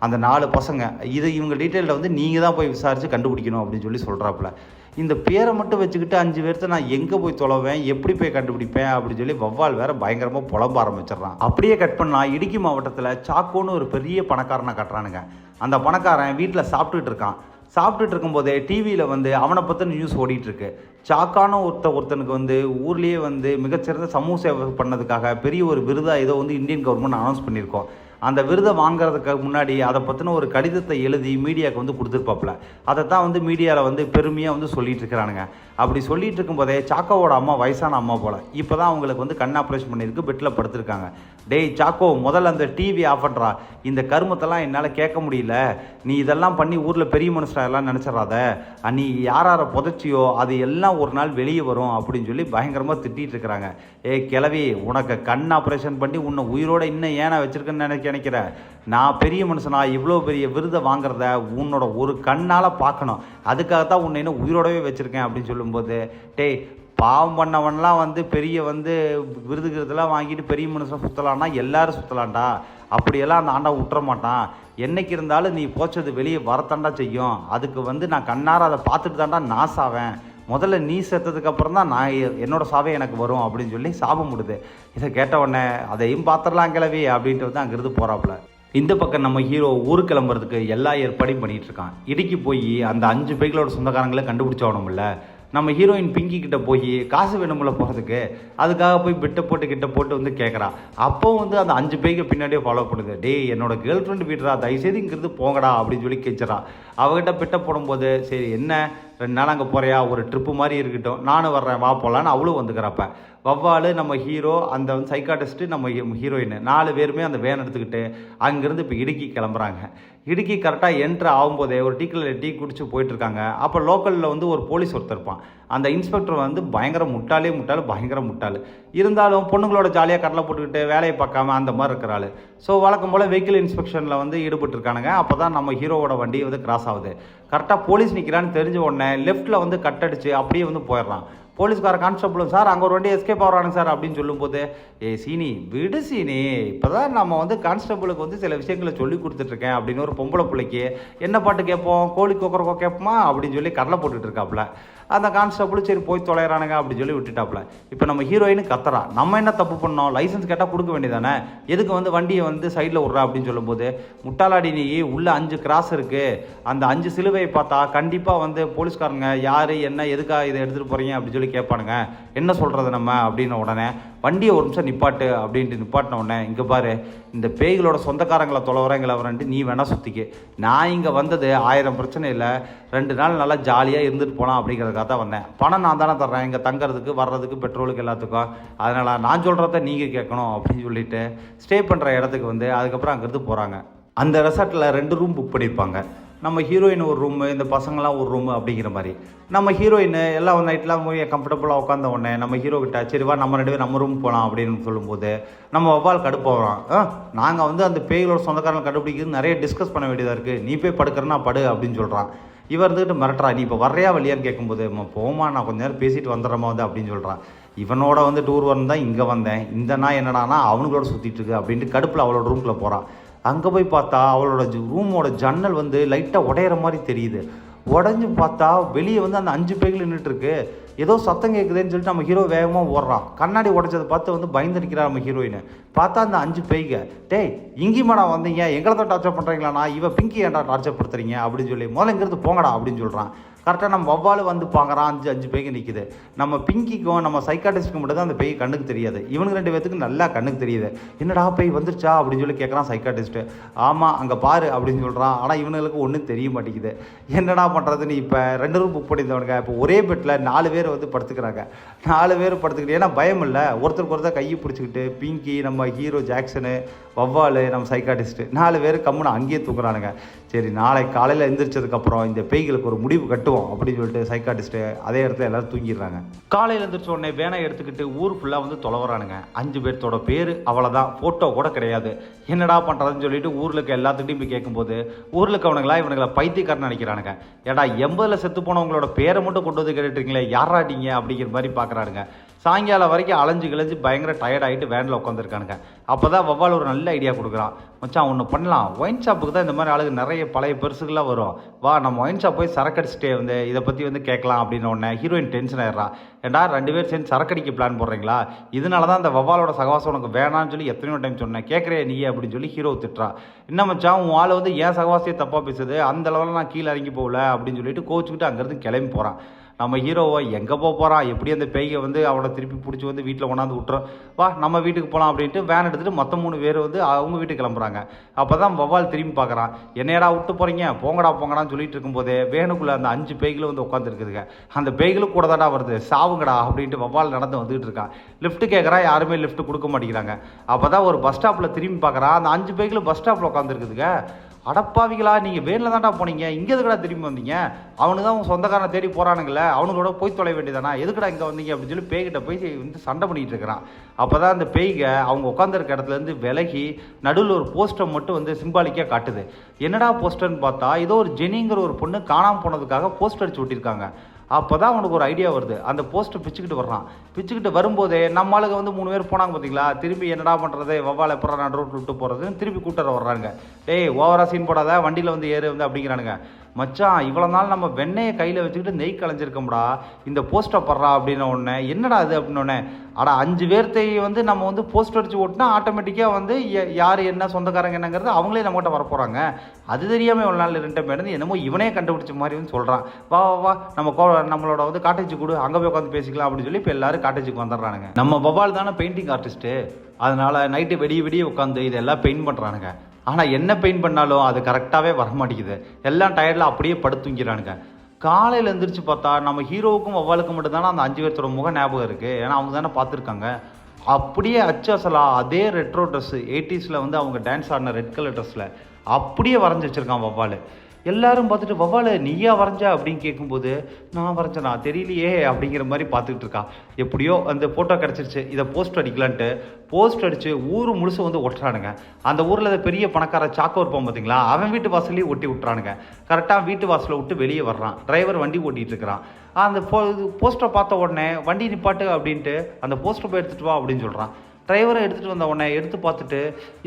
அந்த 4 பசங்க இவங்க டீட்டெயிலில் வந்து நீங்கள் தான் போய் விசாரித்து கண்டுபிடிக்கணும் அப்படின்னு சொல்லி சொல்கிறாப்புல. இந்த பேரை மட்டும் வச்சுக்கிட்டு 5 பேர்த்த நான் எங்கே போய் தொலைவேன், எப்படி போய் கண்டுபிடிப்பேன் அப்படின்னு சொல்லி வவ்வால் வேற பயங்கரமாக புலம்ப ஆரம்பிச்சிடறான். அப்படியே கட் பண்ணால் இடுக்கி மாவட்டத்தில் சாக்கோன்னு ஒரு பெரிய பணக்காரனை கட்டுறானுங்க. அந்த பணக்காரன் வீட்டில் சாப்பிட்டுட்டு இருக்கான். சாப்பிட்டுட்டு இருக்கும்போதே டிவியில் வந்து அவனை பற்றின நியூஸ் ஓடிட்டுருக்கு. சாக்கான ஒருத்தனுக்கு வந்து ஊர்லேயே வந்து மிகச்சிறந்த சமூக சேவை பண்ணதுக்காக பெரிய ஒரு விருதாக ஏதோ வந்து இந்தியன் கவர்மெண்ட் அனௌன்ஸ் பண்ணியிருக்கோம். அந்த விருதை வாங்குறதுக்கு முன்னாடி அதை பற்றின ஒரு கடிதத்தை எழுதி மீடியாவுக்கு வந்து கொடுத்துருப்பாப்புல. அதை தான் வந்து மீடியாவில் வந்து பெருமையாக வந்து சொல்லிட்டு இருக்கிறானுங்க. அப்படி சொல்லிட்டு இருக்கும்போதே சாக்கோவோட அம்மா வயசான அம்மா போல் இப்போ தான் அவங்களுக்கு வந்து கண் ஆப்ரேஷன் பண்ணியிருக்கு, பெட்டில் படுத்திருக்காங்க. டேய் சாக்கோ, முதல்ல அந்த டிவி ஆஃப் பண்ணுறா, இந்த கருமத்தெல்லாம் என்னால் கேட்க முடியல, நீ இதெல்லாம் பண்ணி ஊரில் பெரிய மனுஷன் எல்லாம் நினச்சிடாத, நீ யாரை புதைச்சியோ அது எல்லாம் ஒரு நாள் வெளியே வரும் அப்படின்னு சொல்லி பயங்கரமாக திட்டிகிட்டு இருக்கிறாங்க. கிளவி, உனக்கு கண் ஆப்ரேஷன் பண்ணி உன்னை உயிரோடு இன்னும் ஏன்னா வச்சுருக்கேன்னு நினைக்கிற, நான் பெரிய மனுஷனா இவ்வளோ பெரிய விருதை வாங்குறத உன்னோட ஒரு கண்ணால் பார்க்கணும், அதுக்காகத்தான் உன்னை இன்னும் உயிரோடவே வச்சுருக்கேன் அப்படின்னு சொல்லும்போது, டேய் பாவம் பண்ணவன்லாம் வந்து பெரிய வந்து விருதுகிறதுலாம் வாங்கிட்டு பெரிய மனுஷன் சுற்றலான்னா எல்லாரும் சுற்றலான்டா, அப்படியெல்லாம் அந்த ஆண்டா விட்டுற மாட்டான். என்னைக்கு இருந்தாலும் நீ போச்சது வெளியே வரத்தாண்டா செய்யும், அதுக்கு வந்து நான் கண்ணார அதை பார்த்துட்டு தாண்டா நான் சாவேன், முதல்ல நீ செத்ததுக்கப்புறம் தான் நான் என்னோடய சாவே எனக்கு வரும் அப்படின்னு சொல்லி சாபம் விடுது. இதை கேட்ட உடனே அதையும் பார்த்துடலாம் கிளவி அப்படின்ட்டு வந்து அங்கேருந்து போகிறாப்புல. இந்த பக்கம் நம்ம ஹீரோ ஊருக்கு கிளம்புறதுக்கு எல்லா ஏற்பாடையும் பண்ணிகிட்டு இருக்கான். இடுக்கி போய் அந்த 5 பேய்களோட சொந்தக்காரங்களை கண்டுபிடிச்சவனும்ல. நம்ம ஹீரோயின் பிங்கி கிட்ட போய் காசு வேணும்ல போகிறதுக்கு, அதுக்காக போய் கிட்ட போட்டு வந்து கேட்குறான். அப்போ வந்து அந்த 5 பேய்க்கு பின்னாடியே ஃபாலோ பண்ணுது. டேய் என்னோட கேர்ள் ஃப்ரெண்டு வீட்டுறா, தயவுசெய்து இங்கிருந்து போங்கடா அப்படின்னு சொல்லி கேட்குறான். அவகிட்ட பிட்ட போடும்போது சரி என்ன 2 நாள் அங்கே போகிறியா, ஒரு ட்ரிப்பு மாதிரி இருக்கட்டும், நானும் வர்றேன் வா போகலான்னு அவளும் வந்துக்கிறப்ப வவ்வால் நம்ம ஹீரோ அந்த வந்து சைக்காட்டிஸ்ட்டு நம்ம ஹீரோயின் 4 பேருமே அந்த வேன் எடுத்துக்கிட்டு அங்கேருந்து இப்போ இடுக்கி கிளம்புறாங்க. இடுக்கி கரெக்டாக என்ட்ரு ஆகும்போதே ஒரு டீ குடிச்சு போயிட்டுருக்காங்க. அப்போ லோக்கலில் வந்து ஒரு போலீஸ் ஒருத்தர் இருப்பான். அந்த இன்ஸ்பெக்டர் வந்து பயங்கர பயங்கர முட்டாள். இருந்தாலும் பொண்ணுங்களோட ஜாலியாக கடலை போட்டுக்கிட்டு வேலையை பார்க்காம அந்த மாதிரி இருக்கிறாள். ஸோ வழக்கம் போல் வெஹிக்கிள் இன்ஸ்பெக்ஷனில் வந்து ஈடுபட்டுருக்கானுங்க. அப்போ தான் நம்ம ஹீரோவோட வண்டி வந்து கிராஸ் ஆகுது. கரெக்டாக போலீஸ் நிற்கிறான்னு தெரிஞ்ச உடனே லெஃப்ட்டில் வந்து கட் அடித்து அப்படியே வந்து போயிடுறான். போலீஸ்கார கான்ஸ்டபிளும் சார் அங்கே ஒரு வண்டி எஸ்கேப் ஆகிறானுங்க சார் அப்படின்னு சொல்லும்போது, சீனி விடு சீனி, இப்போ தான் நம்ம வந்து கான்ஸ்டபிளுக்கு வந்து சில விஷயங்களை சொல்லி கொடுத்துட்ருக்கேன் அப்படின்னு ஒரு பொம்பளை பிள்ளைக்கு என்ன பாட்டு கேட்போம், கோழி கொக்கரக்கோ கேட்போமா அப்படின்னு சொல்லி கடலை போட்டுட்டு இருக்காப்புல. அந்த கான்ஸ்டபிள் சரி போய் தொலைகிறானுங்க அப்படின்னு சொல்லி விட்டுட்டாப்புல. இப்போ நம்ம ஹீரோயினு கத்துறா, நம்ம என்ன தப்பு பண்ணோம், லைசன்ஸ் கேட்டால் கொடுக்க வேண்டியதானே, எதுக்கு வந்து வண்டியை வந்து சைடில் விட்றா அப்படின்னு சொல்லும்போது, முட்டாளாடி நீ உள்ள 5 கிராஸ் இருக்குது, அந்த 5 சிலுவையை பார்த்தா கண்டிப்பாக வந்து போலீஸ்காரங்க யார் என்ன எதுக்காக இதை எடுத்துகிட்டு போகிறீங்க அப்படின்னு சொல்லி கேட்பானுங்க, என்ன சொல்கிறது நம்ம அப்படின்ன உடனே வண்டியை ஒரு நிமிஷம் நிப்பாட்டு அப்படின்ட்டு நிப்பாட்டின உடனே, இங்கே பாரு இந்த பேய்களோட சொந்தக்காரங்களை தொலைவரங்களை வரன்ட்டு நீ வேணால் சுற்றிக்கு, நான் இங்கே வந்தது 1000 பிரச்சனை இல்லை, 2 நாள் நல்லா ஜாலியாக இருந்துட்டு போகலாம் அப்படிங்கிறதுக்காக தான் வந்தேன். பணம் நான் தானே தர்றேன் இங்கே தங்குறதுக்கு வர்றதுக்கு பெட்ரோலுக்கு எல்லாத்துக்கும், அதனால் நான் சொல்கிறத நீங்கள் கேட்கணும் அப்படின்னு சொல்லிட்டு ஸ்டே பண்ணுற இடத்துக்கு வந்து அதுக்கப்புறம் அங்கேருந்து போகிறாங்க. அந்த ரெசார்ட்டில் 2 ரூம் புக் பண்ணியிருப்பாங்க. நம்ம ஹீரோயின் ஒரு ரூமு, இந்த பசங்களாம் ஒரு ரூமு அப்படிங்கிற மாதிரி. நம்ம ஹீரோயின் எல்லாம் நைட்லாம் போய் கம்ஃபர்டபுளாக உட்காந்த உடனே நம்ம ஹீரோ கிட்ட சரிவா நம்ம 2 பேரும் நம்ம ரூம் போகலாம் அப்படின்னு சொல்லும்போது நம்ம வவ்வால் கடுப்பாகிறோம். நாங்கள் வந்து அந்த பேய்களோட சொந்தக்காரங்களை கண்டுபிடிக்கிறது நிறைய டிஸ்கஸ் பண்ண வேண்டியதாக இருக்குது, நீ போய் படுக்கிறன்னா படு அப்படின்னு சொல்கிறான். இவர் இருந்துக்கிட்டு மிரட்டுறா, நீ இப்போ வர்றையா வழியான்னு கேட்கும்போது போமா நான் கொஞ்ச நேரம் பேசிட்டு வந்துடுறமா வந்து அப்படின்னு சொல்கிறான். இவனோட வந்து டூர் வரணும் இங்கே வந்தேன், இந்த நாள் என்னடானா அவனுங்களோட சுற்றிட்டு இருக்கு அப்படின்ட்டு கடுப்பில் அவளோட ரூம்குள்ளே போகிறான். அங்கே போய் பார்த்தா அவளோட ரூமோட ஜன்னல் வந்து லைட்டாக உடையிற மாதிரி தெரியுது. உடஞ்சி பார்த்தா வெளியே வந்து அந்த 5 பேய்கள் நின்றுட்டுருக்கு. ஏதோ சத்தம் கேட்குதுன்னு சொல்லிட்டு நம்ம ஹீரோ வேகமாக ஓடுறான். கண்ணாடி உடைச்சதை பார்த்து வந்து பயந்து நிற்கிறார் நம்ம ஹீரோயின். பார்த்தா அந்த 5 பேய்க, டேய் இங்கேயுமாடா வந்தீங்க, எங்களை தான் டார்ச்சர் பண்ணுறீங்களாண்ணா, இவன் பிங்கி ஏன்டா டார்ச்சர் படுத்துறீங்க அப்படின்னு சொல்லி முதல்ல இங்கிருந்து போங்கடா அப்படின்னு சொல்கிறான். கரெக்டாக நம்ம வவ்வால் வந்து பார்க்குறான். 5 பேய்க்கு நிற்கிது. நம்ம பிங்கிக்கும் நம்ம சைக்காட்டிஸ்ட்டுக்கு மட்டும் தான் அந்த பேய் கண்ணுக்கு தெரியாது. இவனுக்கு 2 பேத்துக்கு நல்லா கண்ணுக்கு தெரியுது. என்னடா பேய் வந்துருச்சா அப்படின்னு சொல்லி கேட்குறான் சைக்காட்டிஸ்ட்டு. ஆமாம் அங்கே பாரு அப்படின்னு சொல்கிறான். ஆனால் இவனுங்களுக்கு ஒன்றும் தெரிய மாட்டேங்குது. என்னடா பண்ணுறதுன்னு இப்போ 2 ரூம் புக் பண்ணியிருந்தவனுங்க இப்போ ஒரே பெட்டில் 4 பேர் வந்து படுத்துக்கிறாங்க. 4 பேர் படுத்துக்கிட்டு, ஏன்னா பயம் இல்லை, ஒருத்தருக்கு ஒருத்தர் கையை பிடிச்சிக்கிட்டு பிங்கி, நம்ம ஹீரோ ஜாக்சனு, வவ்வால், நம்ம சைக்காட்டிஸ்ட்டு 4 பேர் கம்முன்னு அங்கேயே தூக்குறானுங்க. சரி நாளைக்கு காலையில் எந்திரிச்சதுக்கப்புறம் இந்த பேய்களுக்கு ஒரு முடிவு கட்டுவோம் அப்படின்னு சொல்லிட்டு சைக்காட்டிஸ்ட்டு அதே இடத்துல எல்லோரும் தூங்கிடுறாங்க. காலையில் எழுந்திரிச்ச உடனே வேனை எடுத்துக்கிட்டு ஊர் ஃபுல்லாக வந்து தொலைவரானுங்க. 5 பேர்த்தோட பேர் அவ்வளோதான், ஃபோட்டோ கூட கிடையாது. என்னடா பண்ணுறதுன்னு சொல்லிட்டு ஊரில் இருக்க எல்லாத்துக்கிட்டையும் போய் கேட்கும்போது ஊரில் இருக்கவனுங்களா இவனுங்களை பைத்தியக்காரன்னு நினைக்கிறானுங்க. ஏடா 80ல் செத்து போனவங்களோட பேரை மட்டும் கொண்டு வந்து கேட்டுருக்கீங்களே, யாராட்டிங்க அப்படிங்கிற மாதிரி பார்க்குறானுங்க. சாயங்காலம் வரைக்கும் அலைஞ்சு கிழஞ்சு பயங்கர டயர்ட் ஆகிட்டு வேனில் உட்காந்துருக்கானுங்க. அப்போ தான் வவ்வால் ஒரு நல்ல ஐடியா கொடுக்குறான். மச்சான் ஒன்று பண்ணலாம், ஒயின் ஷாப்புக்கு தான் இந்த மாதிரி ஆளுங்க நிறைய பழைய பெருசுகளாக வரும், வா நம்ம ஒயின் ஷாப் போய் சரக்கடிச்சிட்டே வந்து இதை பற்றி வந்து கேட்கலாம் அப்படின்னு உடனே ஹீரோயின் டென்ஷன் ஆயிடுறா. ஏண்டா 2 பேர் சேர்ந்து சரக்கடிக்க பிளான் போடுறீங்களா, இதனால தான் அந்த வவ்வாலோட சகவாசம் உனக்கு வேணான்னு சொல்லி எத்தனையோ டைம் சொன்னேன், கேட்குறே நீயே அப்படின்னு சொல்லி ஹீரோ திட்டுறா. என்ன மச்சான் உன் ஆள் வந்து ஏன் சகவாசியை தப்பாக பேசுது, அந்த அளவில் நான் கீழே இறங்கி போகல அப்படின்னு சொல்லிட்டு கோச்சுக்கிட்டு அங்கேருந்து கிளம்பி போகிறான். நம்ம ஹீரோவை எங்கே போகிறான், எப்படி அந்த பேயை வந்து அவனை திருப்பி பிடிச்சி வந்து வீட்டில் கொண்டாந்து விட்டுறோம், வா நம்ம வீட்டுக்கு போகலாம் அப்படின்ட்டு வேன் எடுத்துகிட்டு மொத்தம் 3 பேர் வந்து அவங்க வீட்டுக்கு கிளம்புறாங்க. அப்போ தான் வவ்வால் திரும்பி பார்க்குறான். என்னையடா விட்டு போகிறீங்க, போங்கடான்னு சொல்லிட்டு இருக்கும்போதே வேனுக்குள்ளே அந்த 5 பேய்களும் வந்து உட்காந்துருக்குதுங்க. அந்த பேய்களும் கூட தாடா வருது, சாவுங்கடா அப்படின்ட்டு வவ்வால் நடந்து வந்துகிட்டு இருக்கான். லிஃப்ட்டு கேட்குறான், யாருமே லிஃப்ட்டு கொடுக்க மாட்டேங்கிறாங்க. அப்போ தான் ஒரு பஸ் ஸ்டாப்பில் திரும்பி பார்க்குறான். அந்த 5 பேய்களும் பஸ் ஸ்டாப்பில் உட்காந்துருக்குதுங்க. அடப்பாவிகளா, நீங்கள் வேனில் தான்டா போனீங்க, இங்கே எதுக்கடா திரும்பி வந்தீங்க, அவனுக்கு தான் அவங்க சொந்தக்காரனை தேடி போகிறானுங்களே, அவனுங்களோட போய் தொலை வேண்டியதானா, எதுக்கடா இங்கே வந்தீங்க அப்படின்னு சொல்லி பேய்கிட்ட போய் வந்து சண்டை பண்ணிகிட்டு இருக்கிறான். அப்போ தான் அந்த பேய்க அவங்க உட்காந்துருக்க இடத்துலேருந்து விலகி நடுவில் ஒரு போஸ்டர் மட்டும் வந்து சிம்பாலிக்காக காட்டுது. என்னடா போஸ்டர்னு பார்த்தா ஏதோ ஒரு ஜெனிங்கிற ஒரு பொண்ணு காணாமல் போனதுக்காக போஸ்டர் அடிச்சு விட்டிருக்காங்க. அப்போ தான் அவனுக்கு ஒரு ஐடியா வருது. அந்த போஸ்ட்டை பிச்சுக்கிட்டு வர்றான். பிச்சுக்கிட்டு வரும்போதே நம்ம ஆளுங்க வந்து 3 பேர் போனாங்க பார்த்தீங்களா, திரும்பி என்னடா பண்ணுறது, வவ்வால் எப்போ நடு ரோட்டில் விட்டு போகிறதுன்னு திருப்பி கூட்டுற வர்றாங்க. டேய் ஓவரா சீன் போடாத, வண்டியில் வந்து ஏறு வந்து அப்படிங்கிறானுங்க. மச்சான் இவ்வளோ நாள் நம்ம வெண்ணெயை கையில் வச்சுக்கிட்டு நெய் கலைஞ்சிருக்கோம்டா, இந்த போஸ்ட்டை படுறா அப்படின்ன உடனே என்னடா அது அப்படின்னோடனே, ஆனால் 5 பேர்த்தை வந்து நம்ம வந்து போஸ்ட் அடித்து ஓட்டினா ஆட்டோமேட்டிக்காக வந்து யார் என்ன சொந்தக்காரங்க என்னங்கிறது அவங்களே நம்மகிட்ட வரப்போகிறாங்க. அது தெரியாமல் இவ்வளோ நாள் 2 பேருந்து என்னமோ இவனே கண்டுபிடிச்ச மாதிரி வந்து சொல்கிறான். வா வா வா நம்மளோட வந்து காட்டேஜ் கொடு, அங்கே போய் உட்காந்து பேசிக்கலாம் அப்படின்னு சொல்லி இப்போ எல்லாரும் காட்டேஜுக்கு வந்துடுறானுங்க. நம்ம வவ்வால் தானே பெயிண்டிங் ஆர்டிஸ்ட்டு, அதனால் நைட்டு விடிய உட்காந்து இதெல்லாம் பெயிண்ட் பண்ணுறானுங்க. ஆனால் என்ன பெயிண்ட் பண்ணாலும் அது கரெக்டாகவே வரமாட்டேங்குது. எல்லாம் டயர்டில் அப்படியே படுத்துங்கிறானுங்க. காலையில் எழுந்திரிச்சு பார்த்தா நம்ம ஹீரோவுக்கும் வவ்வாலுக்கும் மட்டும்தானே அந்த 5 பேர்த்தோட முகம் ஞாபகம் இருக்குது. ஏன்னா அவங்க தானே பார்த்துருக்காங்க. அப்படியே அச்சசலா அதே ரெட்ரோ ட்ரெஸ்ஸு 80ஸ்ல வந்து அவங்க டான்ஸ் ஆடின ரெட் கலர் ட்ரெஸ்ஸில் அப்படியே வரைஞ்சி வச்சுருக்கான் வவ்வால். எல்லாரும் பார்த்துட்டு வவ்வால் நீயா வரைஞ்சா அப்படின்னு கேட்கும்போது, நான் வரைஞ்சேனா தெரியலையே அப்படிங்கிற மாதிரி பார்த்துக்கிட்டு இருக்கான். எப்படியோ அந்த ஃபோட்டோ கிடச்சிருச்சு, இதை போஸ்ட் அடிக்கலான்ட்டு போஸ்ட் அடித்து ஊர் முழுசு வந்து ஒட்டுறானுங்க. அந்த ஊரில் பெரிய பணக்கார சாக்கோ இருப்பான் பார்த்தீங்களா, அவன் வீட்டு வாசலையும் ஒட்டி விட்டுறானுங்க. கரெக்டாக வீட்டு வாசலை விட்டு வெளியே வர்றான். டிரைவர் வண்டி ஓட்டிகிட்டு இருக்கிறான். அந்த போஸ்டரை பார்த்த உடனே வண்டி நிப்பாட்டு அப்படின்ட்டு அந்த போஸ்டரை போய் எடுத்துகிட்டு வா அப்படின்னு சொல்கிறான். டிரைவரை எடுத்துகிட்டு வந்த உடனே எடுத்து பார்த்துட்டு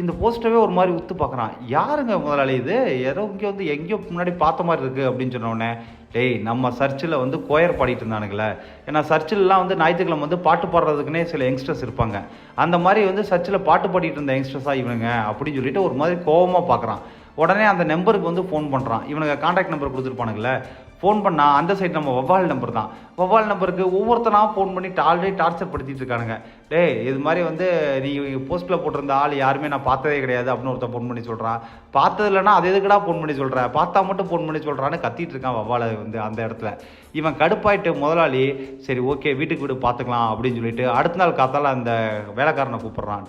இந்த போஸ்டரவே ஒரு மாதிரி உத்து பார்க்குறான். யாருங்க முதலாளி இது, ஏதோ இங்கே வந்து எங்கேயோ முன்னாடி பார்த்த மாதிரி இருக்குது அப்படின்னு சொன்ன உடனே, டேய் நம்ம சர்ச்சில் வந்து கோயர் பாடிட்டு இருந்தானுங்களே, ஏன்னா சர்ச்சிலலாம் வந்து ஞாயிற்றுக்கிழமை வந்து பாட்டு பாடுறதுக்குன்னே சில யங்ஸ்டர்ஸ் இருப்பாங்க. அந்த மாதிரி வந்து சர்ச்சில் பாட்டு பாடிட்டு இருந்த யங்ஸ்டர்ஸாக இவனுங்க அப்படின்னு சொல்லிட்டு ஒரு மாதிரி கோபமாக பார்க்குறான். உடனே அந்த நம்பருக்கு வந்து ஃபோன் பண்ணுறான். இவனுங்க கான்டாக்ட் நம்பர் கொடுத்துருப்பானுங்களே, ஃபோன் பண்ணால் அந்த சைடு நம்ம வவ்வால் நம்பர் தான். வவ்வால் நம்பருக்கு ஒவ்வொருத்தனாக ஃபோன் பண்ணி ஆல்ரெடி டார்ச்சர் படுத்திட்டு இருக்கானுங்க. டேய் இது மாதிரி வந்து நீ போஸ்ட்டில் போட்டிருந்த ஆள் யாருமே நான் பார்த்ததே கிடையாது அப்படின்னு ஒருத்தன் ஃபோன் பண்ணி சொல்கிறான். பார்த்தது இல்லைன்னா அது எதுக்கடா ஃபோன் பண்ணி சொல்கிறேன், பார்த்தா மட்டும் ஃபோன் பண்ணி சொல்கிறான்னு கத்திட்டு இருக்கான் வவ்வால் வந்து அந்த இடத்துல. இவன் கடுப்பாயிட்டு முதலாளி சரி ஓகே வீட்டுக்கு வீடு பார்த்துக்கலாம் அப்படின்னு சொல்லிட்டு அடுத்த நாள் காத்தால அந்த வேலைக்காரனை கூப்பிட்றான்.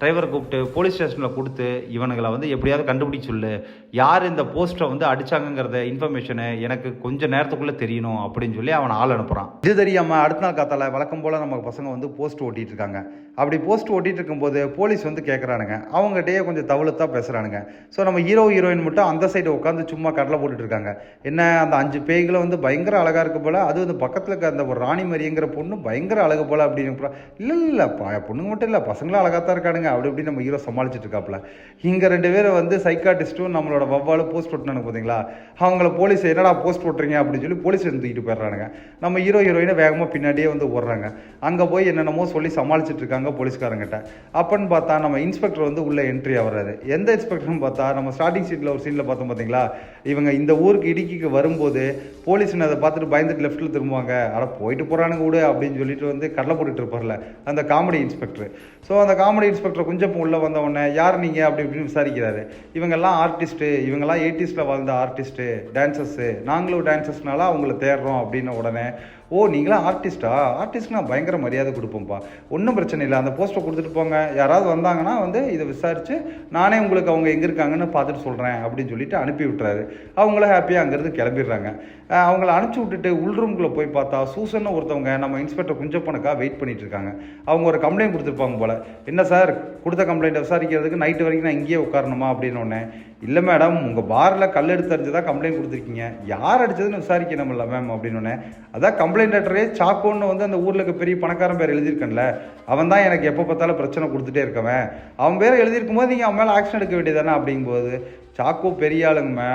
டிரைவரை கூப்பிட்டு போலீஸ் ஸ்டேஷனில் கொடுத்து இவனுங்களை வந்து எப்படியாவது கண்டுபிடிக்க சொல்லு, யார் இந்த போஸ்ட்டை வந்து அடித்தாங்கங்கிறத இன்ஃபர்மேஷனை எனக்கு கொஞ்சம் நேரத்துக்குள்ளே தெரியணும் அப்படின்னு சொல்லி அவனை ஆள் அனுப்புகிறான். இது தெரியாமல் அடுத்த நாள் காத்தால வழக்கம் போல் நம்ம பசங்க வந்து போஸ்ட் ஓட்டிகிட்டு இருக்காங்க. அப்படி போஸ்ட் ஓட்டிகிட்டு இருக்கும்போது போலீஸ் வந்து கேட்குறானுங்க. அவங்ககிட்டயே கொஞ்சம் தவிலத்தான் பேசுகிறானுங்க. ஸோ நம்ம ஹீரோ ஹீரோயின் மட்டும் அந்த சைடு உட்காந்து சும்மா கடலை போட்டுட்டு இருக்காங்க. என்ன அந்த 5 பேய்களும் வந்து பயங்கர அழகாக இருக்கு போல், அது வந்து பக்கத்தில் இருக்க அந்த ஒரு ராணி மரியங்கிற பொண்ணு பயங்கர அழகு போல் அப்படின்னு. இல்லை பொண்ணுங்க மட்டும் இல்லை, பசங்களும் அழகாக தான் இருக்கானுங்க அப்படி இப்படி நம்ம ஹீரோ சமாளிச்சுட்டு இருக்காப்புல. இங்கே 2 பேரை வந்து சைக்காட்டிஸ்ட்டும் நம்மளோட வவ்வாலும் போஸ்ட் ஓட்டினானு பார்த்தீங்களா, அவங்கள போலீஸ் என்னடா போஸ்ட் ஓட்டுறீங்க அப்படின்னு சொல்லி போலீஸ் தூக்கிட்டு போயிடுறானுங்க. நம்ம ஹீரோ ஹீரோயினை வேகமாக பின்னாடியே வந்து ஓடுறாங்க. அங்கே போய் என்னென்னமோ சொல்லி சமாளிச்சுட்டு இருக்காங்க போலீஸ்காரங்கிட்ட. அப்பன்னு பார்த்தா நம்ம இன்ஸ்பெக்டர் வந்து உள்ள என்ட்ரி ஆகுறாரு. எந்த இன்ஸ்பெக்டர்னு பார்த்தா நம்ம ஸ்டார்டிங் சீட்டில் ஒரு சீனில் பார்த்தோம் பார்த்தீங்களா, இவங்க இந்த ஊருக்கு இடுக்கிக்கு வரும்போது போலீஸ்னு அதை பார்த்துட்டு பயந்துட்டு லெஃப்ட்டில் திரும்புவாங்க. ஆனால் போயிட்டு போகிறானுங்க விடு அப்படின்னு சொல்லிட்டு வந்து கடலை போட்டுட்டு இருப்பார்ல அந்த காமெடி இன்ஸ்பெக்டர். ஸோ அந்த காமெடி இன்ஸ்பெக்டர் கொஞ்சம் உள்ளே வந்த உடனே யார் நீங்கள் அப்படி இப்படின்னு விசாரிக்கிறாரு. இவங்கெல்லாம் ஆர்டிஸ்ட்டு, இவங்கெல்லாம் 80s வாழ்ந்த ஆர்டிஸ்ட்டு, டான்சர்ஸு, நாங்களும் டான்சர்ஸ்னால அவங்கள தேடுறோம் அப்படின்ன உடனே, ஓ நீங்களாம் ஆர்டிஸ்ட்னா பயங்கர மரியாதை கொடுப்போம்ப்பா, ஒன்றும் பிரச்சனை இல்லை, அந்த போஸ்ட்டை கொடுத்துட்டு போங்க, யாராவது வந்தாங்கன்னா வந்து இதை விசாரித்து நானே உங்களுக்கு அவங்க எங்கே இருக்காங்கன்னு பார்த்துட்டு சொல்கிறேன் அப்படின்னு சொல்லிட்டு அனுப்பி விட்டுறாரு. அவங்கள ஹாப்பியாக அங்கேருந்து கிளம்பிடுறாங்க. அவங்கள அனுப்பிச்சி விட்டுட்டு உள்ரூம்குள்ளே போய் பார்த்தா சூசன்னு ஒருத்தவங்க நம்ம இன்ஸ்பெக்டர் குஞ்சப்பனுக்காக வெயிட் பண்ணிட்டு இருக்காங்க. அவங்க ஒரு கம்ப்ளைண்ட் கொடுத்துருப்பாங்க போல். என்ன சார், கொடுத்த கம்ப்ளைண்ட்டை விசாரிக்கிறதுக்கு நைட்டு வரைக்கும் நான் இங்கேயே உட்காரணுமா அப்படின்னு ஒன்று. இல்லை மேடம், உங்கள் பாரில் கல் எடுத்து அடிச்சதான் கம்ப்ளைண்ட் கொடுத்துருக்கீங்க, யார் அடிச்சதுன்னு விசாரிக்கணும்ல மேம் அப்படின்னு. அதான் கம்ப்ளைண்ட் லெட்டரே சாக்கோன்னு வந்து அந்த ஊரில் இருக்க பெரிய பணக்காரன் பேர் எழுதியிருக்கேன்ல, அவன் தான் எனக்கு எப்போ பார்த்தாலும் பிரச்சனை கொடுத்துட்டே இருக்கவன், அவன் பேரை எழுதியிருக்கும் போது நீங்கள் அவன் மேலே ஆக்ஷன் எடுக்க வேண்டியதானே அப்படிங்கும்போது, சாக்கோ பெரிய ஆளுங்க,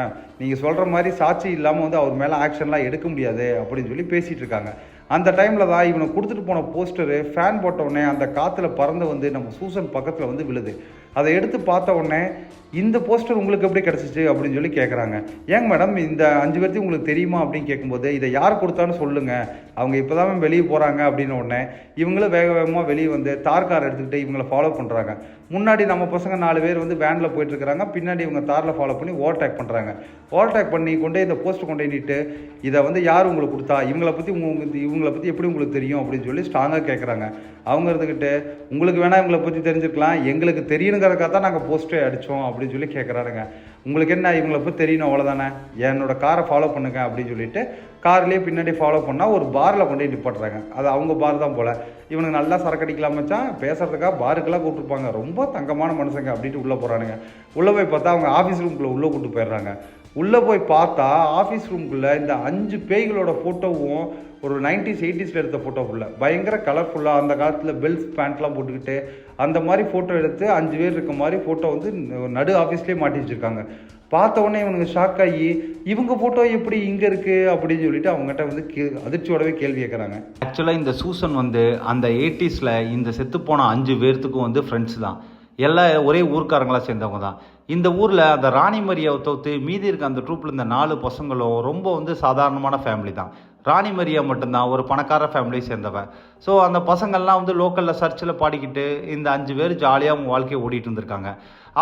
நீங்கள் சொல்கிற மாதிரி சாட்சி இல்லாமல் வந்து அவர் மேலே ஆக்ஷன்லாம் எடுக்க முடியாது அப்படின்னு சொல்லி பேசிகிட்டு இருக்காங்க. அந்த டைமில் தான் இவனை கொடுத்துட்டு போன போஸ்டரு ஃபேன் போட்ட உடனே அந்த காற்றுல பறந்து வந்து நம்ம சூசன் பக்கத்தில் வந்து விழுது. அதை எடுத்து பார்த்த உடனே, இந்த போஸ்டர் உங்களுக்கு எப்படி கிடச்சிச்சு அப்படின்னு சொல்லி கேட்குறாங்க. ஏங்க மேடம், இந்த 5 பேர்த்தையும் உங்களுக்கு தெரியுமா அப்படின்னு கேட்கும்போது, இதை யார் கொடுத்தான்னு சொல்லுங்கள், அவங்க இப்போ தான் வெளியே போகிறாங்க அப்படின்னு உடனே இவங்களும் வேகமாக வெளியே வந்து தார் கார் எடுத்துக்கிட்டு இவங்களை ஃபாலோ பண்ணுறாங்க. முன்னாடி நம்ம பசங்க 4 பேர் வந்து வேனில் போயிட்டுருக்கிறாங்க, பின்னாடி இவங்க தாரில் ஃபாலோ பண்ணி ஓவர்டேக் பண்ணுறாங்க. ஓவர்டேக் பண்ணி கொண்டே இந்த போஸ்ட்டை கொண்டு நிட்டு, இதை வந்து யார் உங்களுக்கு கொடுத்தா, இவங்களை பற்றி எப்படி உங்களுக்கு தெரியும் அப்படின்னு சொல்லி ஸ்ட்ராங்காக கேட்குறாங்க. அவங்க இருந்துக்கிட்டு, உங்களுக்கு வேணால் இவங்களை பற்றி தெரிஞ்சுக்கலாம், எங்களுக்கு தெரியணுங்கிறதுக்காக தான் நாங்கள் போஸ்ட்டே அடித்தோம் அப்படின்னு சொல்லி கேட்குறாருங்க. உங்களுக்கு என்ன, இவங்களை பற்றி தெரியணும் அவ்வளோதானே, என்னோட காரை ஃபாலோ பண்ணுங்க அப்படின்னு சொல்லிட்டு கார்லேயே பின்னாடி ஃபாலோ பண்ணால் ஒரு பாரில் கொண்டு போய் நிப்பாட்டுறாங்க. அது அவங்க பார் தான் போல். இவனுக்கு நல்லா சரக்கடிக்கலாம் மச்சான், பேசுறதுக்காக பாருக்கெல்லாம் கூப்பிட்டுருப்பாங்க, ரொம்ப தங்கமான மனுஷங்க அப்படின்ட்டு உள்ளே போகிறானுங்க. உள்ளே போய் பார்த்தா அவங்க ஆஃபீஸ் ரூம்குள்ளே உள்ளே கூப்பிட்டு போயிடுறாங்க. உள்ளே போய் பார்த்தா ஆஃபீஸ் ரூம்குள்ளே இந்த 5 பேய்களோட ஃபோட்டோவும் ஒரு 90s 80s எடுத்த ஃபோட்டோக்குள்ளே பயங்கர கலர்ஃபுல்லாக அந்த காலத்தில் பெல்ட் பேண்ட்லாம் போட்டுக்கிட்டு அந்த மாதிரி ஃபோட்டோ எடுத்து 5 பேர் இருக்க மாதிரி ஃபோட்டோ வந்து நடு ஆஃபீஸ்லேயே மாட்டி வச்சுருக்காங்க. பார்த்த உடனே இவனுக்கு ஷாக் ஆகி, இவங்க ஃபோட்டோ எப்படி இங்கே இருக்குது அப்படின்னு சொல்லிட்டு அவங்ககிட்ட வந்து அதிர்ச்சியோடவே கேள்வி கேட்குறாங்க. ஆக்சுவலாக இந்த சூசன் வந்து அந்த 80sல இந்த செத்துப்போன 5 பேர்த்துக்கும் வந்து ஃப்ரெண்ட்ஸ் தான், எல்லாம் ஒரே ஊர்க்காரங்களாக சேர்ந்தவங்க தான். இந்த ஊரில் அந்த ராணி மரியாவை தவிர்த்து மீதி இருக்க அந்த ட்ரூப்பில் இந்த 4 பசங்களும் ரொம்ப வந்து சாதாரணமான ஃபேமிலி தான். ராணி மரியா மட்டும்தான் ஒரு பணக்கார ஃபேமிலியை சேர்ந்தவன். ஸோ அந்த பசங்கள்லாம் வந்து லோக்கலில் சர்ச்சில் பாடிக்கிட்டு இந்த 5 பேர் ஜாலியாக அவங்க வாழ்க்கையை ஓடிட்டு இருந்திருக்காங்க.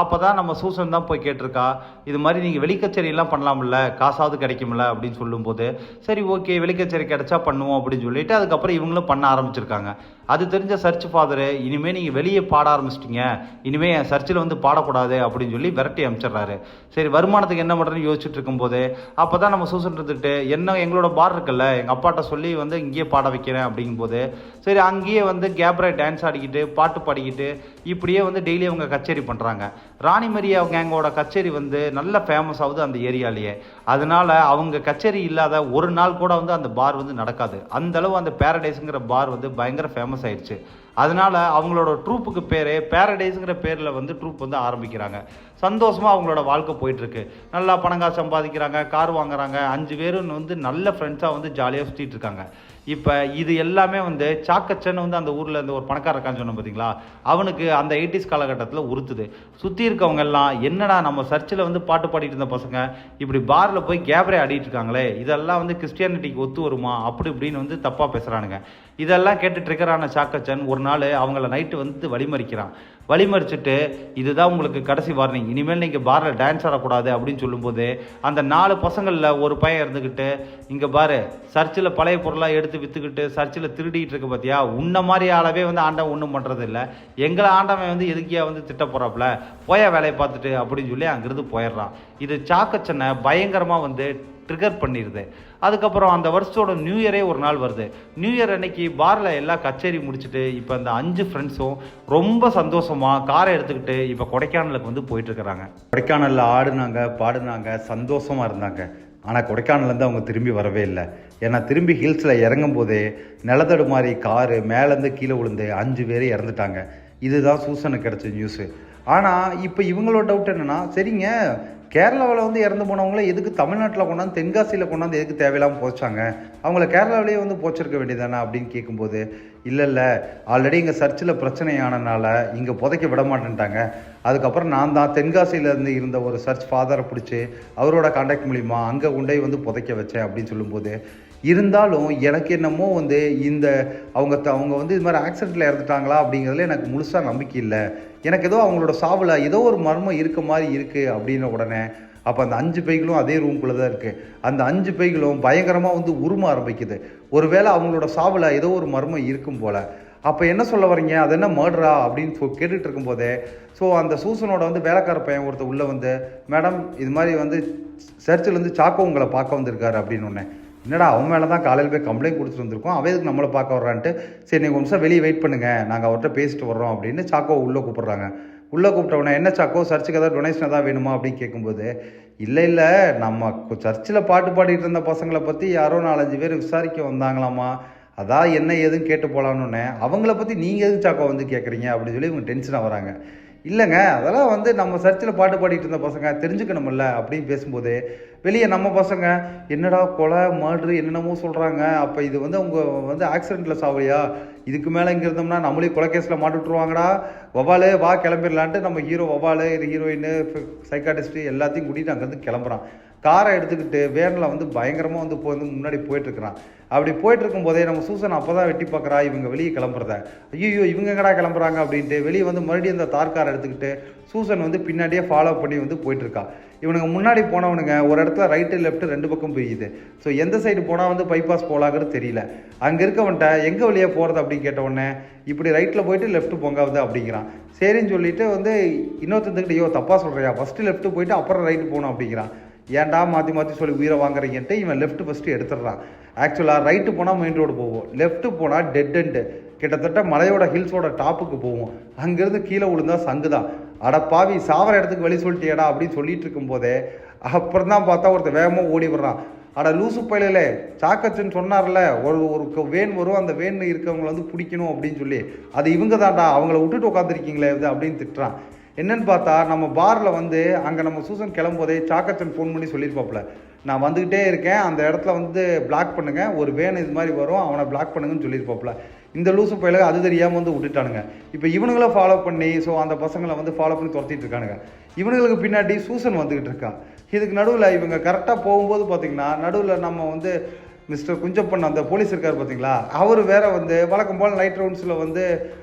அப்போ தான் நம்ம சூசன் தான் போய் கேட்டிருக்கா, இது மாதிரி நீங்கள் வெளிக்கச்சேரியெல்லாம் பண்ணலாம்ல, காசாவது கிடைக்கும்ல அப்படின்னு சொல்லும்போது, சரி ஓகே வெளிக்கச்சேரி கிடைச்சா பண்ணுவோம் அப்படின்னு சொல்லிட்டு அதுக்கப்புறம் இவங்களும் பண்ண ஆரம்பிச்சிருக்காங்க. அது தெரிஞ்ச சர்ச் ஃபாதரு, இனிமேல் நீங்கள் வெளியே பாட ஆரம்பிச்சிட்டிங்க, இனிமேல் என் சர்ச்சில் வந்து பாடக்கூடாது அப்படின்னு சொல்லி விரட்டி அனுப்பிச்சிடுறாரு. சரி வருமானத்துக்கு என்ன பண்ணுறதுன்னு யோசிச்சுட்டு இருக்கும்போது அப்போ தான் நம்ம சூசன் இருந்துக்கிட்டு, என்ன எங்களோட பார் இருக்குல்ல, எங்கள் அப்பாட்ட சொல்லி வந்து இங்கேயே பாட வைக்கிறேன் அப்படிங்கும்போது, சரி அங்கேயே வந்து கேப்ரா டான்ஸ் ஆடிக்கிட்டு பாட்டு பாடிக்கிட்டு இப்படியே வந்து டெய்லி அவங்க கச்சேரி பண்ணுறாங்க. ராணி மரியா கேங்கோட கச்சேரி வந்து நல்ல ஃபேமஸ் ஆகுது அந்த ஏரியாலேயே. அதனால அவங்க கச்சேரி இல்லாத ஒரு நாள் கூட வந்து அந்த பார் வந்து நடக்காது. அந்த அளவு அந்த பேரடைஸுங்கிற பார் வந்து பயங்கர ஃபேமஸ் ஆயிடுச்சு. அதனால அவங்களோட ட்ரூப்புக்கு பேரே பேரடைஸுங்கிற பேரில் வந்து ட்ரூப் வந்து ஆரம்பிக்கிறாங்க. சந்தோஷமாக அவங்களோட வாழ்க்கை போயிட்டுருக்கு. நல்லா பணங்காசு சம்பாதிக்கிறாங்க, கார் வாங்குறாங்க, 5 பேரும் வந்து நல்ல ஃப்ரெண்ட்ஸாக வந்து ஜாலியாக சுற்றிட்டு இருக்காங்க. இப்போ இது எல்லாமே வந்து சாக்கச்சன் வந்து அந்த ஊரில் இந்த ஒரு பணக்கார இருக்கான்னு சொன்னோம் பார்த்தீங்களா, அவனுக்கு அந்த 80s காலகட்டத்தில் உறுத்துது. சுற்றி இருக்கவங்க எல்லாம், என்னடா நம்ம சர்ச்சில் வந்து பாட்டு பாடிட்டு இருந்த பசங்க இப்படி பாரில் போய் கேப்ரே ஆடிட்டு இருக்காங்களே, இதெல்லாம் வந்து கிறிஸ்டியானிட்டிக்கு ஒத்து வருமா அப்படி இப்படின்னு வந்து தப்பாக பேசுகிறானுங்க. இதெல்லாம் கேட்டு ட்ரிகரான சாக்கச்சன் ஒரு நாள் அவங்கள நைட்டு வந்து வழிமறிச்சுட்டு, இதுதான் உங்களுக்கு கடைசி வார்னிங், இனிமேல் நீங்கள் பாரில் டான்ஸ் ஆடக்கூடாது அப்படின்னு சொல்லும்போது, அந்த 4 பசங்களில் ஒரு பையன் இருந்துக்கிட்டு, இங்கே பாரு சர்ச்சில் பழைய பொருளாக எடுத்து விற்றுக்கிட்டு சர்ச்சில் திருடிட்டு இருக்க பார்த்தியா, உன்ன மாதிரி ஆளவே வந்து ஆண்டவன் ஒன்றும் பண்ணுறது இல்லை, எங்களை ஆண்டவன் வந்து எதுக்கியா வந்து திட்ட போகிறாப்புல, போய வேலையை பார்த்துட்டு அப்படின்னு சொல்லி அங்கேருந்து போயிடுறான். இது சாக்கச்சனை பயங்கரமாக வந்து ட்ரிகர் பண்ணிடுது. அதுக்கப்புறம் அந்த வருஷத்தோட நியூ இயரே ஒரு நாள் வருது. நியூ இயர் அன்னைக்கு பாரில் எல்லா கச்சேரி முடிச்சுட்டு இப்போ அந்த 5 ஃப்ரெண்ட்ஸும் ரொம்ப சந்தோஷமாக காரை எடுத்துக்கிட்டு இப்போ கொடைக்கானலுக்கு வந்து போயிட்டுருக்குறாங்க. கொடைக்கானலில் ஆடுனாங்க, பாடுனாங்க, சந்தோஷமாக இருந்தாங்க. ஆனால் கொடைக்கானல்லேருந்து அவங்க திரும்பி வரவே இல்லை. ஏன்னா திரும்பி ஹில்ஸில் இறங்கும் போதே நிலத்தடு மாதிரி காரு மேலேருந்து கீழே விழுந்து 5 பேர் இறந்துட்டாங்க. இதுதான் சூசனுக்கு கிடச்ச நியூஸு. ஆனால் இப்போ இவங்களோட டவுட் என்னென்னா, சரிங்க கேரளாவில் வந்து இறந்து போனவங்கள எதுக்கு தமிழ்நாட்டில் கொண்டாந்து தென்காசியில் கொண்டாந்து எதுக்கு தேவையில்லாமல் போச்சாங்க, அவங்கள கேரளாவிலேயே வந்து போச்சிருக்க வேண்டியதானே அப்படின்னு கேட்கும்போது, இல்லை ஆல்ரெடி இங்கே சர்ச்சில் பிரச்சனை ஆனனால இங்கே புதைக்க விட மாட்டேன்ட்டாங்க. அதுக்கப்புறம் நான் தான் தென்காசியிலேருந்து இருந்த ஒரு சர்ச் ஃபாதரை பிடிச்சி அவரோட கான்டாக்ட் மூலிமா அங்கே கொண்டே வந்து புதைக்க வச்சேன் அப்படின்னு சொல்லும்போது, இருந்தாலும் எனக்கு என்னமோ வந்து இந்த அவங்க வந்து இது மாதிரி ஆக்சிடெண்ட்டில் இறந்துட்டாங்களா அப்படிங்கிறதுல எனக்கு முழுசாக நம்பிக்கை இல்லை. எனக்கு ஏதோ அவங்களோட சாவில் ஏதோ ஒரு மர்மம் இருக்க மாதிரி இருக்குது அப்படின்ன உடனே அப்போ அந்த 5 பைகளும் அதே ரூம்குள்ளே தான் இருக்குது. அந்த 5 பைகளும் பயங்கரமாக வந்து உரும ஆரம்பிக்குது. ஒருவேளை அவங்களோட சாவில் ஏதோ ஒரு மர்மம் இருக்கும் போல். அப்போ என்ன சொல்ல வரீங்க, அது என்ன மர்டரா அப்படின்னு கேட்டுட்டு இருக்கும்போதே அந்த சூசனோட வந்து வேலைக்கார பையன் ஒருத்தர் உள்ளே வந்து, மேடம் இது மாதிரி வந்து சர்ச்சிலேருந்து சாக்கோ உங்களை பார்க்க வந்திருக்காரு அப்படின்னு ஒன்று. என்னடா அவன் மேலே தான் காலையில் போய் கம்ப்ளைண்ட் கொடுத்துட்டு வந்திருக்கோம், அவன் எதுக்கு நம்மளை பார்க்க வர்றான்ட்டு, சரி நீங்கள் நிமிஷம் வெளியே வெயிட் பண்ணுங்கள் நாங்கள் அவர்கிட்ட பேசிட்டு வர்றோம் அப்படின்னு சாக்கோ உள்ளே கூப்பிட்றாங்க. உள்ளே கூப்பிட்டவொடனே, என்ன சாக்கோ சர்ச்சுக்கு ஏதாவது டொனேஷன் ஏதாவது வேணுமா அப்படின்னு கேட்கும்போது, இல்லை நம்ம சர்ச்சில் பாட்டு பாடிட்டு இருந்த பசங்களை பற்றி யாரோ 4-5 பேர் விசாரிக்க வந்தாங்களாமா, அதான் என்ன ஏதுன்னு கேட்டு போகலான்னு, அவங்கள பற்றி நீங்கள் எதுக்கு சாக்கோ வந்து கேட்குறீங்க அப்படின்னு சொல்லி இவங்க டென்ஷனாக வராங்க. இல்லைங்க அதெல்லாம் வந்து நம்ம சர்ச்சில் பாட்டு பாடிட்டு இருந்த பசங்க தெரிஞ்சுக்கணுமில்ல அப்படின்னு பேசும்போது, வெளியே நம்ம பசங்க என்னடா கொலை மர்டரு என்னென்னமோ சொல்கிறாங்க, அப்போ இது வந்து அவங்க வந்து ஆக்சிடெண்ட்டில் சாவலியா, இதுக்கு மேலே இங்கே இருந்தோம்னா நம்மளே கொலை கேஸில் மாட்டு விட்ருவாங்கடா, வவாலு வா கிளம்பிடலான்ட்டு நம்ம ஹீரோ வவாலு ஹீரோயின் சைக்காட்டிஸ்ட்டு எல்லாத்தையும் கூட்டிகிட்டு அங்கேருந்து கிளம்புறான். காரை எடுத்துக்கிட்டு வேனில் வந்து பயங்கரமாக வந்து முன்னாடி போயிட்டுருக்கிறான். அப்படி போயிட்டு இருக்கும் போதே நம்ம சூசன் அப்போ தான் வெட்டி பார்க்குறா இவங்க வெளியே கிளம்புறத. ஐயோ இவங்க எங்கடா கிளம்புறாங்க அப்படின்ட்டு வெளியே வந்து மறுபடியும் அந்த தார் காரை எடுத்துக்கிட்டு சூசன் வந்து பின்னாடியே ஃபாலோ பண்ணி வந்து போயிட்டுருக்கா. இவனுங்க முன்னாடி போனவனுங்க ஒரு இடத்துல ரைட்டு லெஃப்ட்டு 2 பக்கம் பிரியுது. எந்த சைடு போனால் வந்து பைபாஸ் போகலாங்கிறது தெரியல. அங்கே இருக்கவன்ட்ட எங்கே வழியே போகிறது அப்படின்னு கேட்டவுடனே, இப்படி ரைட்டில் போயிட்டு லெஃப்ட்டு போங்க வந்து அப்படிங்கிறான். சரின்னு சொல்லிட்டு வந்து இன்னொருத்தந்துக்கிட்ட, ஐயோ தப்பாக சொல்கிறியா, ஃபஸ்ட்டு லெஃப்ட்டு போயிட்டு அப்புறம் ரைட்டு போகணும் அப்படிங்கிறான். ஏன்டா மாற்றி சொல்லி உயிரை வாங்குறீங்கன்ட்டு இவன் லெஃப்ட் ஃபஸ்ட்டு எடுத்துடுறான். ஆக்சுவலாக ரைட்டு போனால் மெயின் ரோடு போவோம், லெஃப்ட்டு போனால் டெட் எண்டு, கிட்டத்தட்ட மலையோட ஹில்ஸோட டாப்புக்கு போவோம். அங்கேருந்து கீழே விழுந்தா சங்கு தான். அடப்பாவி சாவர இடத்துக்கு வழி சொல்லிட்டியடா அப்படின்னு சொல்லிட்டு இருக்கும்போதே அப்புறம் தான் பார்த்தா ஒருத்தர் வேகமாக ஓடி வர்றான். அட லூசு பயிலே சாக்கச்சுன்னு சொன்னார்ல, ஒரு வேன் வரும், அந்த வேன் இருக்கவங்களை வந்து பிடிக்கணும் அப்படின்னு சொல்லி, அது இவங்க தான்டா, அவங்கள விட்டுட்டு உட்காந்துருக்கீங்களே இது அப்படின்னு திட்டுறான். என்னன்னு பார்த்தா நம்ம பாரில் வந்து அங்கே நம்ம சூசன் கிளம்போதே சாக்கச்சன் ஃபோன் பண்ணி சொல்லியிருப்பாப்புல, நான் வந்துக்கிட்டே இருக்கேன், அந்த இடத்துல வந்து பிளாக் பண்ணுங்கள், ஒரு வேன் இது மாதிரி வரும், அவனை பிளாக் பண்ணுங்கன்னு சொல்லியிருப்பாப்புல. இந்த லூசு பயில அது தெரியாமல் வந்து விட்டுட்டானுங்க. இப்போ இவனுங்கள ஃபாலோ பண்ணி அந்த பசங்களை வந்து ஃபாலோ பண்ணி துரத்திட்டு இருக்கானுங்க. இவனுங்களுக்கு பின்னாடி சூசன் வந்துக்கிட்டு இருக்கான். இதுக்கு நடுவில் இவங்க கரெக்டாக போகும்போது பார்த்தீங்கன்னா, நடுவில் நம்ம வந்து மிஸ்டர் குஞ்சப்பன் அந்த போலீஸ் இருக்கார் பார்த்தீங்களா, அவர் வேற வந்து வழக்கம் போல் நைட் ரவுண்ட்ஸில் வந்து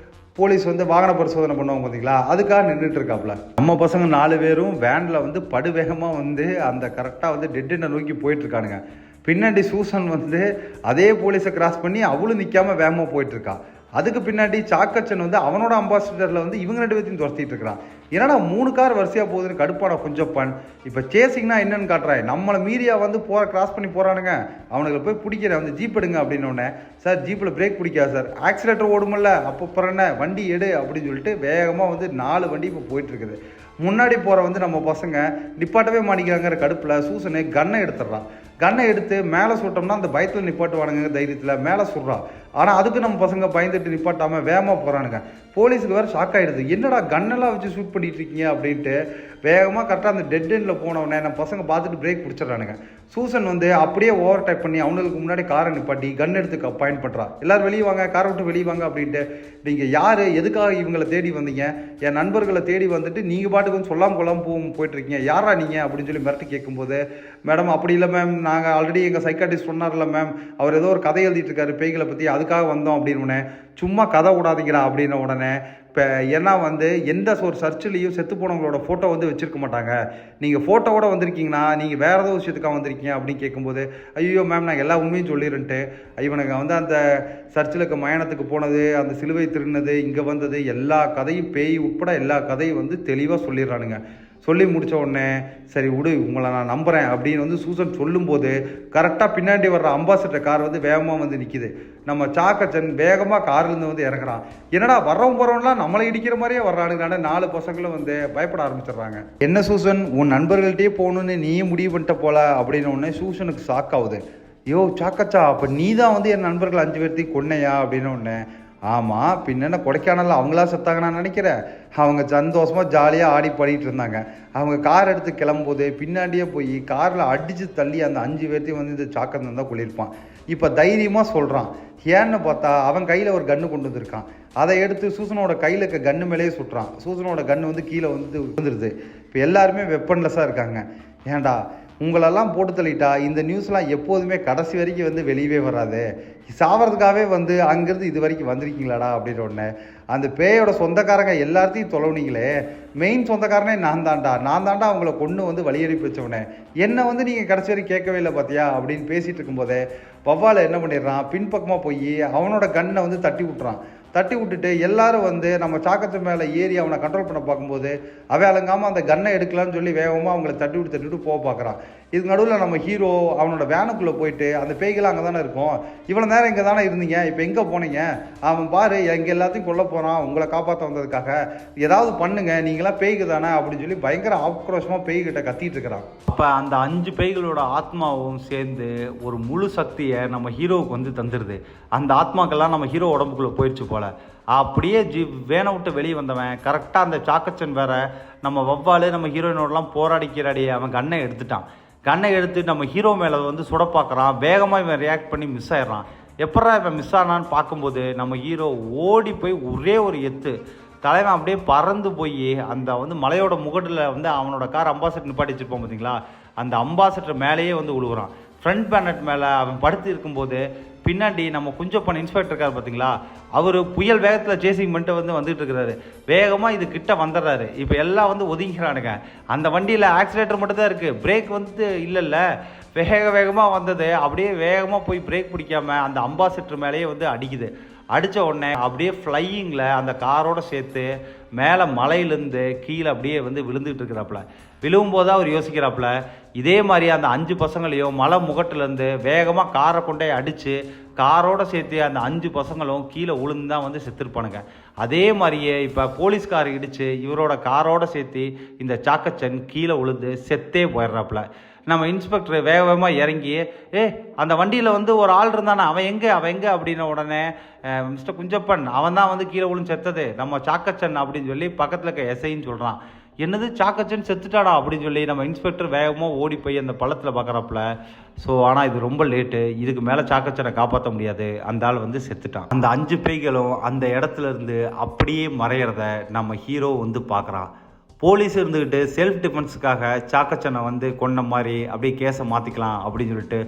போலீஸ் வந்து வாகன பரிசோதனை பண்ணுவாங்க பார்த்தீங்களா, அதுக்காக நின்றுட்டு இருக்காப்புல. நம்ம பசங்க 4 பேரும் வேனில் வந்து படுவேகமாக வந்து அந்த கரெக்டாக வந்து டெட்டை நோக்கி போயிட்டுருக்கானுங்க. பின்னாடி சூசன் வந்து அதே போலீஸை கிராஸ் பண்ணி அவளும் நிற்காமல் வேகமாக போயிட்டுருக்கா. அதுக்கு பின்னாடி சாக்கச்சன் வந்து அவனோட அம்பாசிடரில் வந்து இவங்க 2 பேர்த்தையும் துரத்திட்டு இருக்கிறான். ஏன்னா 3 கார் வரிசையாக போகுதுன்னு கடுப்பான குஞ்சப்பன். இப்போ சேசிங்னா என்னன்னு காட்டுறாய், நம்மளை மீறியா வந்து கிராஸ் பண்ணி போகிறானுங்க, அவனுக்கு போய் பிடிக்கிறேன் வந்து ஜீப் எடுங்க அப்படின்னோடனே, சார் ஜீப்பில் பிரேக் பிடிக்காது சார், ஆக்சிலேட்டர் ஓடுமில்ல, அப்போ என்ன வண்டி எடு அப்படின்னு சொல்லிட்டு வேகமாக வந்து 4 வண்டி இப்போ போயிட்டுருக்குது. முன்னாடி போகிற வந்து நம்ம பசங்க நிப்பாட்டவே மாட்டிக்கிறாங்கிற கடுப்பில் சூசனு கன்னை எடுத்துடுறான். கன்னை எடுத்து மேலே சுட்டோம்னா அந்த பயத்தில் நிப்பாட்டுவானுங்க தைரியத்தில் மேலே சுடுறான். ஆனால் அதுக்கு நம்ம பசங்க பயந்துட்டு நிப்பாட்டாமல் வேகமாக போகிறானுங்க. போலீஸுக்கு வேறு ஷாக் ஆகிடுது, என்னடா கன்னெல்லாம் வச்சு ஷூட் பண்ணிட்டு இருக்கீங்க அப்படின்ட்டு வேகமாக கரெக்டாக அந்த டெட் எண்டில் போனவனே நம்ம பசங்க பார்த்துட்டு பிரேக் பிடிச்சிடறானுங்க. சூசன் வந்து அப்படியே ஓவர் டைப் பண்ணி அவனுக்கு முன்னாடி காரை நிப்பாட்டி கன் எடுத்து பாயிண்ட் பண்ணுறான். எல்லோரும் வெளியே வாங்க, காரை விட்டு வெளியே வாங்க அப்படின்ட்டு. நீங்கள் யார், எதுக்காக இவங்களை தேடி வந்தீங்க, என் நண்பர்களை தேடி வந்துட்டு நீங்கள் பாட்டுக்கு வந்து சொல்லாமல் கொள்ளாமல் போயிட்டுருக்கீங்க, யாரா நீங்கள் அப்படின்னு சொல்லி மிரட்டி கேட்கும்போது, மேடம் அப்படி இல்லை மேம், நாங்கள் ஆல்ரெடி எங்கள் சைக்காட்டிஸ்ட் சொன்னார்ல மேம், அவர் ஏதோ ஒரு கதை எழுதிட்டு இருக்காரு பேய்களை பற்றி, அதுக்காக வந்தோம் அப்படின்னு. சும்மா கதை விடாதீங்கடா அப்படின்ன உடனே, இப்போ ஏன்னா வந்து எந்த ஒரு சர்ச்சிலையும் செத்து போனவங்களோட ஃபோட்டோ வந்து வச்சுருக்க மாட்டாங்க, நீங்கள் ஃபோட்டோவோட வந்திருக்கீங்கன்னா நீங்கள் வேறு ஏதோ விஷயத்துக்காக வந்திருக்கீங்க அப்படின்னு கேட்கும்போது, ஐயோ மேம் நான் எல்லா உண்மையும் சொல்லிடுன்ட்டு இவனுங்க வந்து அந்த சர்ச்சில் இருக்க மயானத்துக்கு போனது, அந்த சிலுவை திருநது, இங்கே வந்தது, எல்லா கதையும் பேய் உட்பட எல்லா கதையும் வந்து தெளிவாக சொல்லிடுறானுங்க. சொல்லி முடித்த உடனே சரி விடு உங்களை நான் நம்புகிறேன் அப்படின்னு வந்து சூசன் சொல்லும்போது கரெக்டாக பின்னாடி வர்ற அம்பாசிடர் கார் வந்து வேகமாக வந்து நிற்கிது. நம்ம சாக்கச்சன் வேகமாக கார்லேருந்து வந்து இறங்குறான். என்னடா வர்றவன் போகிறவன்லாம் நம்மளை இடிக்கிற மாதிரியே வர்றானுங்களான 4 பசங்களும் வந்து பயப்பட ஆரம்பிச்சிடுறாங்க. என்ன சூசன் உன் நண்பர்கள்ட்டே போகணுன்னு நீயே முடிவு பண்ணிட்ட போல அப்படின்னு உடனே சூசனுக்கு ஷாக் ஆகுது. யோ சாக்கச்சா, அப்போ நீ தான் வந்து என் நண்பர்கள் 5 பேர்த்தையும் கொன்னையா அப்படின்னு ஒன்று. ஆமாம், பின்ன கொடைக்கானலில் அவங்களா செத்தாங்க நான் நினைக்கிறேன். அவங்க சந்தோஷமாக ஜாலியாக ஆடி பாடிட்டு இருந்தாங்க. அவங்க கார் எடுத்து கிளம்பும்போது பின்னாடியே போய் காரில் அடித்து தள்ளி அந்த 5 பேர்த்தையும் வந்து இந்த சாக்கந்தன் தான் கொள்ளியிருப்பான். இப்போ தைரியமாக சொல்கிறான். ஏன்னு பார்த்தா அவன் கையில் ஒரு கன்று கொண்டு வந்திருக்கான். அதை எடுத்து சூசனோட கையில் இருக்க கன்று மேலேயே சுட்டுறான். சூசனோட கன்று வந்து கீழே வந்து விழுந்துருது. இப்போ எல்லாருமே வெப்பன்லெஸ்ஸாக இருக்காங்க. ஏன்டா உங்களெல்லாம் போட்டு தள்ளிட்டா இந்த நியூஸ்லாம் எப்போதுமே கடைசி வரைக்கும் வந்து வெளியவே வராது. சாவறதுக்காகவே வந்து அங்கேருந்து இது வரைக்கும் வந்திருக்கீங்களாடா அப்படின்னு ஒன்று. அந்த பேயோட சொந்தக்காரங்க எல்லாத்தையும் தொலைவனீங்களே, மெயின் சொந்தக்காரனே நான் தாண்டா அவங்கள கொண்டு வந்து வழி அனுப்பி வச்சவனே, என்னை வந்து நீங்கள் கடைசி வரைக்கும் கேட்கவே இல்லை பார்த்தியா அப்படின்னு பேசிகிட்டு இருக்கும்போதே வவ்வால் என்ன பண்ணிடுறான், பின்பக்கமாக போய் அவனோட கன்னை வந்து தட்டி விட்டுறான். தட்டி விட்டுட்டு எல்லாரும் வந்து நம்ம சாக்கத்து மேலே ஏறி அவனை கண்ட்ரோல் பண்ண பார்க்கும்போது அவன் அலங்காமல் அந்த கன்னை எடுக்கலான்னு சொல்லி வேகமாக அவங்கள தட்டி விட்டு போக பார்க்குறான். இதுக்கு நடுவில் நம்ம ஹீரோ அவனோட வேனுக்குள்ளே போயிட்டு அந்த பேய்கள் அங்கே தானே இருக்கும், இவ்வளோ நேரம் இங்கே தானே இருந்தீங்க, இப்போ எங்கே போனீங்க, அவன் பாரு எங்கே எல்லாத்தையும் கொல்ல போகிறான் உங்களை காப்பாற்ற வந்ததுக்காக, ஏதாவது பண்ணுங்க நீங்களாம் பேய்க்கு தானே அப்படின்னு சொல்லி பயங்கர ஆக்ரோஷமாக பேய்கிட்ட கத்திட்டு இருக்கிறான். அப்போ அந்த 5 பேய்களோட ஆத்மாவும் சேர்ந்து ஒரு முழு சக்தியை நம்ம ஹீரோவுக்கு வந்து தந்துடுது. அந்த ஆத்மாக்கெல்லாம் நம்ம ஹீரோ உடம்புக்குள்ளே போயிடுச்சு போல. அப்படியே வேனை விட்டு வெளியே வந்தவன் கரெக்டாக அந்த சாக்கச்சன் வேற நம்ம வவ்வால் நம்ம ஹீரோயினோடலாம் போராடிக்கிறாடியே அவன் கன்னை எடுத்துட்டான். கன்னை எடுத்து நம்ம ஹீரோ மேலே வந்து சுட பார்க்குறான். வேகமாக இவன் ரியாக்ட் பண்ணி மிஸ் ஆயிடுறான். எப்படா இவன் மிஸ் ஆனான்னு பார்க்கும்போது நம்ம ஹீரோ ஓடி போய் ஒரே ஒரு எத்து தலைவன் அப்படியே பறந்து போய் அந்த வந்து மலையோட முகட்டில் வந்து அவனோட கார் அம்பாசிடர் நிப்பாட்டி வச்சுருப்போம் பார்த்தீங்களா, அந்த அம்பாசிடர் மேலேயே வந்து விழுகுறான். ஃப்ரண்ட் பேனட் மேலே அவன் படுத்து இருக்கும்போது பின்னாடி நம்ம குஞ்சப்பன் இன்ஸ்பெக்டர் இருக்கார் பார்த்தீங்களா, அவர் புயல் வேகத்தில் சேசிங் பண்ணிட்டு வந்துட்டு இருக்கிறாரு. வேகமாக இது கிட்ட வந்துடுறாரு. இப்போ எல்லாம் வந்து ஒதுங்கிறானுங்க. அந்த வண்டியில் ஆக்சிலேட்டர் மட்டும் தான் இருக்குது, பிரேக் வந்து இல்லைல்ல. வேகமாக வந்தது அப்படியே வேகமாக போய் பிரேக் பிடிக்காமல் அந்த அம்பாசிடர் மேலேயே வந்து அடிக்குது. அடித்த உடனே அப்படியே ஃப்ளையிங்கில் அந்த காரோடு சேர்த்து மேலே மலையிலேருந்து கீழே அப்படியே வந்து விழுந்துகிட்டு இருக்கிறாப்புல. விழுவும்போது அவர் யோசிக்கிறாப்புல, இதே மாதிரி அந்த 5 பசங்களையும் மலை முகட்டிலேருந்து வேகமாக காரை கொண்டே அடித்து காரோடு சேர்த்து அந்த 5 பசங்களும் கீழே விழுந்து தான் வந்து செத்துருப்பானுங்க. அதே மாதிரியே இப்போ போலீஸ்கார் இடித்து இவரோட காரோடு சேர்த்து இந்த சாக்கச்சன் கீழே விழுந்து செத்தே போயிடுறாப்புல. நம்ம இன்ஸ்பெக்டர் வேகமாக இறங்கி அந்த வண்டியில் வந்து ஒரு ஆள் இருந்தானே அவன் எங்கே அப்படின்ன உடனே மிஸ்டர் குஞ்சப்பன் அவன் தான் வந்து கீழே விழுந்து செத்தது நம்ம சாக்கச்சன் அப்படின்னு சொல்லி பக்கத்தில் இருக்க எஸ்ஐன்னு சொல்கிறான். என்னது சாக்கச்சன் செத்துட்டாடா அப்படின்னு சொல்லி நம்ம இன்ஸ்பெக்டர் வேகமாக ஓடி போய் அந்த பள்ளத்தில் பார்க்குறாப்புல. ஸோ ஆனால் இது ரொம்ப லேட்டு, இதுக்கு மேலே சாக்கச்சனை காப்பாற்ற முடியாது, அந்த ஆள் வந்து செத்துட்டான். அந்த 5 பேய்களும் அந்த இடத்துல இருந்து அப்படியே மறையிறத நம்ம ஹீரோ வந்து பார்க்குறான். போலீஸ் இருந்துக்கிட்டு செல்ஃப் டிஃபென்ஸுக்காக சாக்கச்சனை வந்து கொன்ன மாதிரி அப்படியே கேஸை மாற்றிக்கலாம் அப்படின்னு சொல்லிட்டு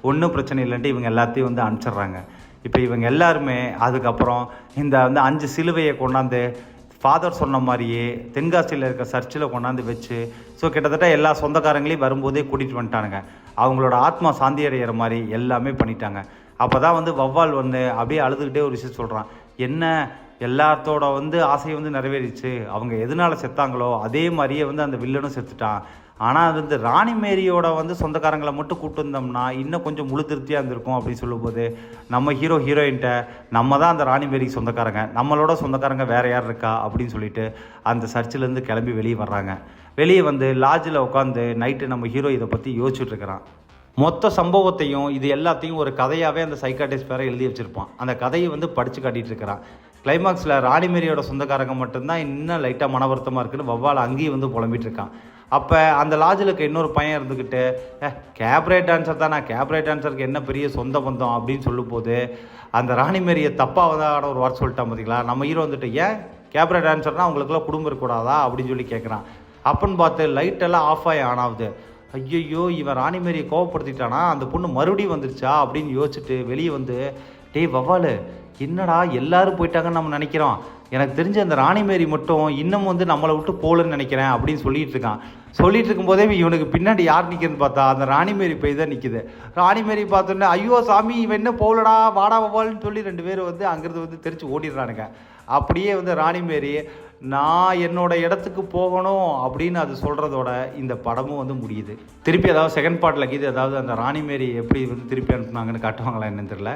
ஒன்றும் பிரச்சனை இல்லைன்ட்டு இவங்க எல்லாத்தையும் வந்து அனுப்பிச்சிட்றாங்க. இப்போ இவங்க எல்லாருமே அதுக்கப்புறம் இந்த வந்து 5 சிலுவையை கொண்டாந்து ஃபாதர் சொன்ன மாதிரியே தென்காசியில் இருக்க சர்ச்சில் கொண்டாந்து வச்சு ஸோ கிட்டத்தட்ட எல்லா சொந்தக்காரங்களையும் வரும்போதே கூட்டிகிட்டு வந்துட்டானுங்க. அவங்களோட ஆத்மா சாந்தி அடைகிற மாதிரி எல்லாமே பண்ணிட்டாங்க. அப்போ தான் வந்து வவ்வால் வந்து அப்படியே அழுதுகிட்டே ஒரு விஷயம் சொல்கிறான். என்ன எல்லாத்தோட வந்து ஆசையை வந்து நிறைவேறிச்சு, அவங்க எதனால செத்தாங்களோ அதே மாதிரியே வந்து அந்த வில்லனும் செத்துட்டான். ஆனால் அது வந்து ராணி மேரியோட வந்து சொந்தக்காரங்களை மட்டும் கூப்பிட்டு வந்தோம்னா இன்னும் கொஞ்சம் முழு திருப்தியாக இருந்திருக்கும் அப்படின்னு சொல்லும்போது நம்ம ஹீரோயின்ட்ட நம்ம தான் அந்த ராணி மேரிக்கு சொந்தக்காரங்க, நம்மளோட சொந்தக்காரங்க வேறு யார் இருக்கா அப்படின்னு சொல்லிட்டு அந்த சர்ச்சிலேருந்து கிளம்பி வெளியே வர்றாங்க. வெளியே வந்து லாட்ஜில் உட்காந்து நைட்டு நம்ம ஹீரோ இதை பற்றி யோசிச்சுட்ருக்கிறான். மொத்த சம்பவத்தையும் இது எல்லாத்தையும் ஒரு கதையாகவே அந்த சைக்காட்டிஸ்ட் வேறு எழுதி வச்சுருப்பான். அந்த கதையை வந்து படித்து காட்டிகிட்டு இருக்கிறான். கிளைமாக்ஸில் ராணி மேரியோட சொந்தக்காரங்க மட்டும்தான் இன்னும் லைட்டாக மனவருத்தமாக இருக்குன்னு வவ்வால் அங்கேயும் வந்து புலம்பிகிட்டு இருக்கான். அப்போ அந்த லாட்ஜில் இருக்க இன்னொரு பையன் இருந்துக்கிட்டு கேப்ரேட் டான்ஸர் தான், நான் கேப்ரேட் டான்ஸருக்கு என்ன பெரிய சொந்த பந்தம் அப்படின்னு சொல்லும்போது அந்த ராணி மேரியை தப்பாக வந்து ஒரு வார்த்தை சொல்லிட்டான் பார்த்தீங்களா. நம்ம ஹீரோ வந்துட்டு ஏன் கேப்ரேட் டான்ஸர்னால் அவங்களுக்குலாம் குடும்பம் இருக்கக்கூடாதா அப்படின்னு சொல்லி கேட்குறான். அப்பன்னு பார்த்து லைட்டெல்லாம் ஆஃப் ஆகி ஆன் ஆகுது. ஐயோ இவன் ராணி மேரியை கோவப்படுத்திட்டானா, அந்த பொண்ணு மறுபடியும் வந்துருச்சா அப்படின்னு யோசிச்சுட்டு வெளியே வந்து டேய் வவ்வால் என்னடா எல்லாரும் போயிட்டாங்கன்னு நம்ம நினைக்கிறோம், எனக்கு தெரிஞ்ச அந்த ராணி மேரி மட்டும் இன்னும் வந்து நம்மளை விட்டு போகலன்னு நினைக்கிறேன் அப்படின்னு சொல்லிட்டு இருக்கான். சொல்லிட்டு இருக்கும்போதே இவனுக்கு பின்னாடி யார் நிற்கிறதுன்னு பார்த்தா அந்த ராணி மேரி போய் தான் நிற்கிது. ராணி மேரி பார்த்தோன்னே ஐயோ சாமி இவன் என்ன போகலடா வாடா வவ்வால்னு சொல்லி 2 பேரும் வந்து அங்கேருந்து வந்து தெரிச்சு ஓடிடுறானுங்க. அப்படியே வந்து ராணி மேரி நான் என்னோட இடத்துக்கு போகணும் அப்படின்னு அது சொல்கிறதோட இந்த படமும் வந்து முடியுது. திருப்பி ஏதாவது செகண்ட் பார்ட்டில் கீது ஏதாவது அந்த ராணிமேரி எப்படி வந்து திருப்பி அனுப்புனாங்கன்னு காட்டுவாங்களா என்னன்னு தெரியல.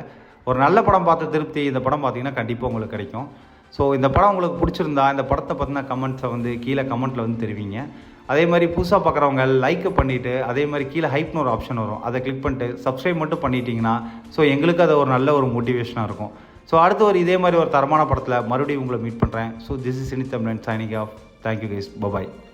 ஒரு நல்ல படம் பார்த்த திருப்தி இந்த படம் பார்த்தீங்கன்னா கண்டிப்பாக உங்களுக்கு கிடைக்கும். ஸோ இந்த படம் உங்களுக்கு பிடிச்சிருந்தா இந்த படத்தை பற்றின கமெண்ட்ஸை வந்து கீழே கமெண்ட்டில் வந்து தெரிவிங்க. அதே மாதிரி புதுசாக பார்க்குறவங்க லைக் பண்ணிவிட்டு அதே மாதிரி கீழே ஹைப்னு ஒரு ஆப்ஷன் வரும், அதை கிளிக் பண்ணிட்டு சப்ஸ்கிரைப் மட்டும் பண்ணிட்டீங்கன்னா ஸோ எங்களுக்கு அது ஒரு நல்ல ஒரு மோட்டிவேஷனாக இருக்கும். ஸோ அடுத்து ஒரு இதே மாதிரி ஒரு தரமான படத்தில் மறுபடியும் உங்களை மீட் பண்ணுறேன். ஸோ திஸ் இஸ் சினி தமிழன் signing off. Thank you guys, bye bye.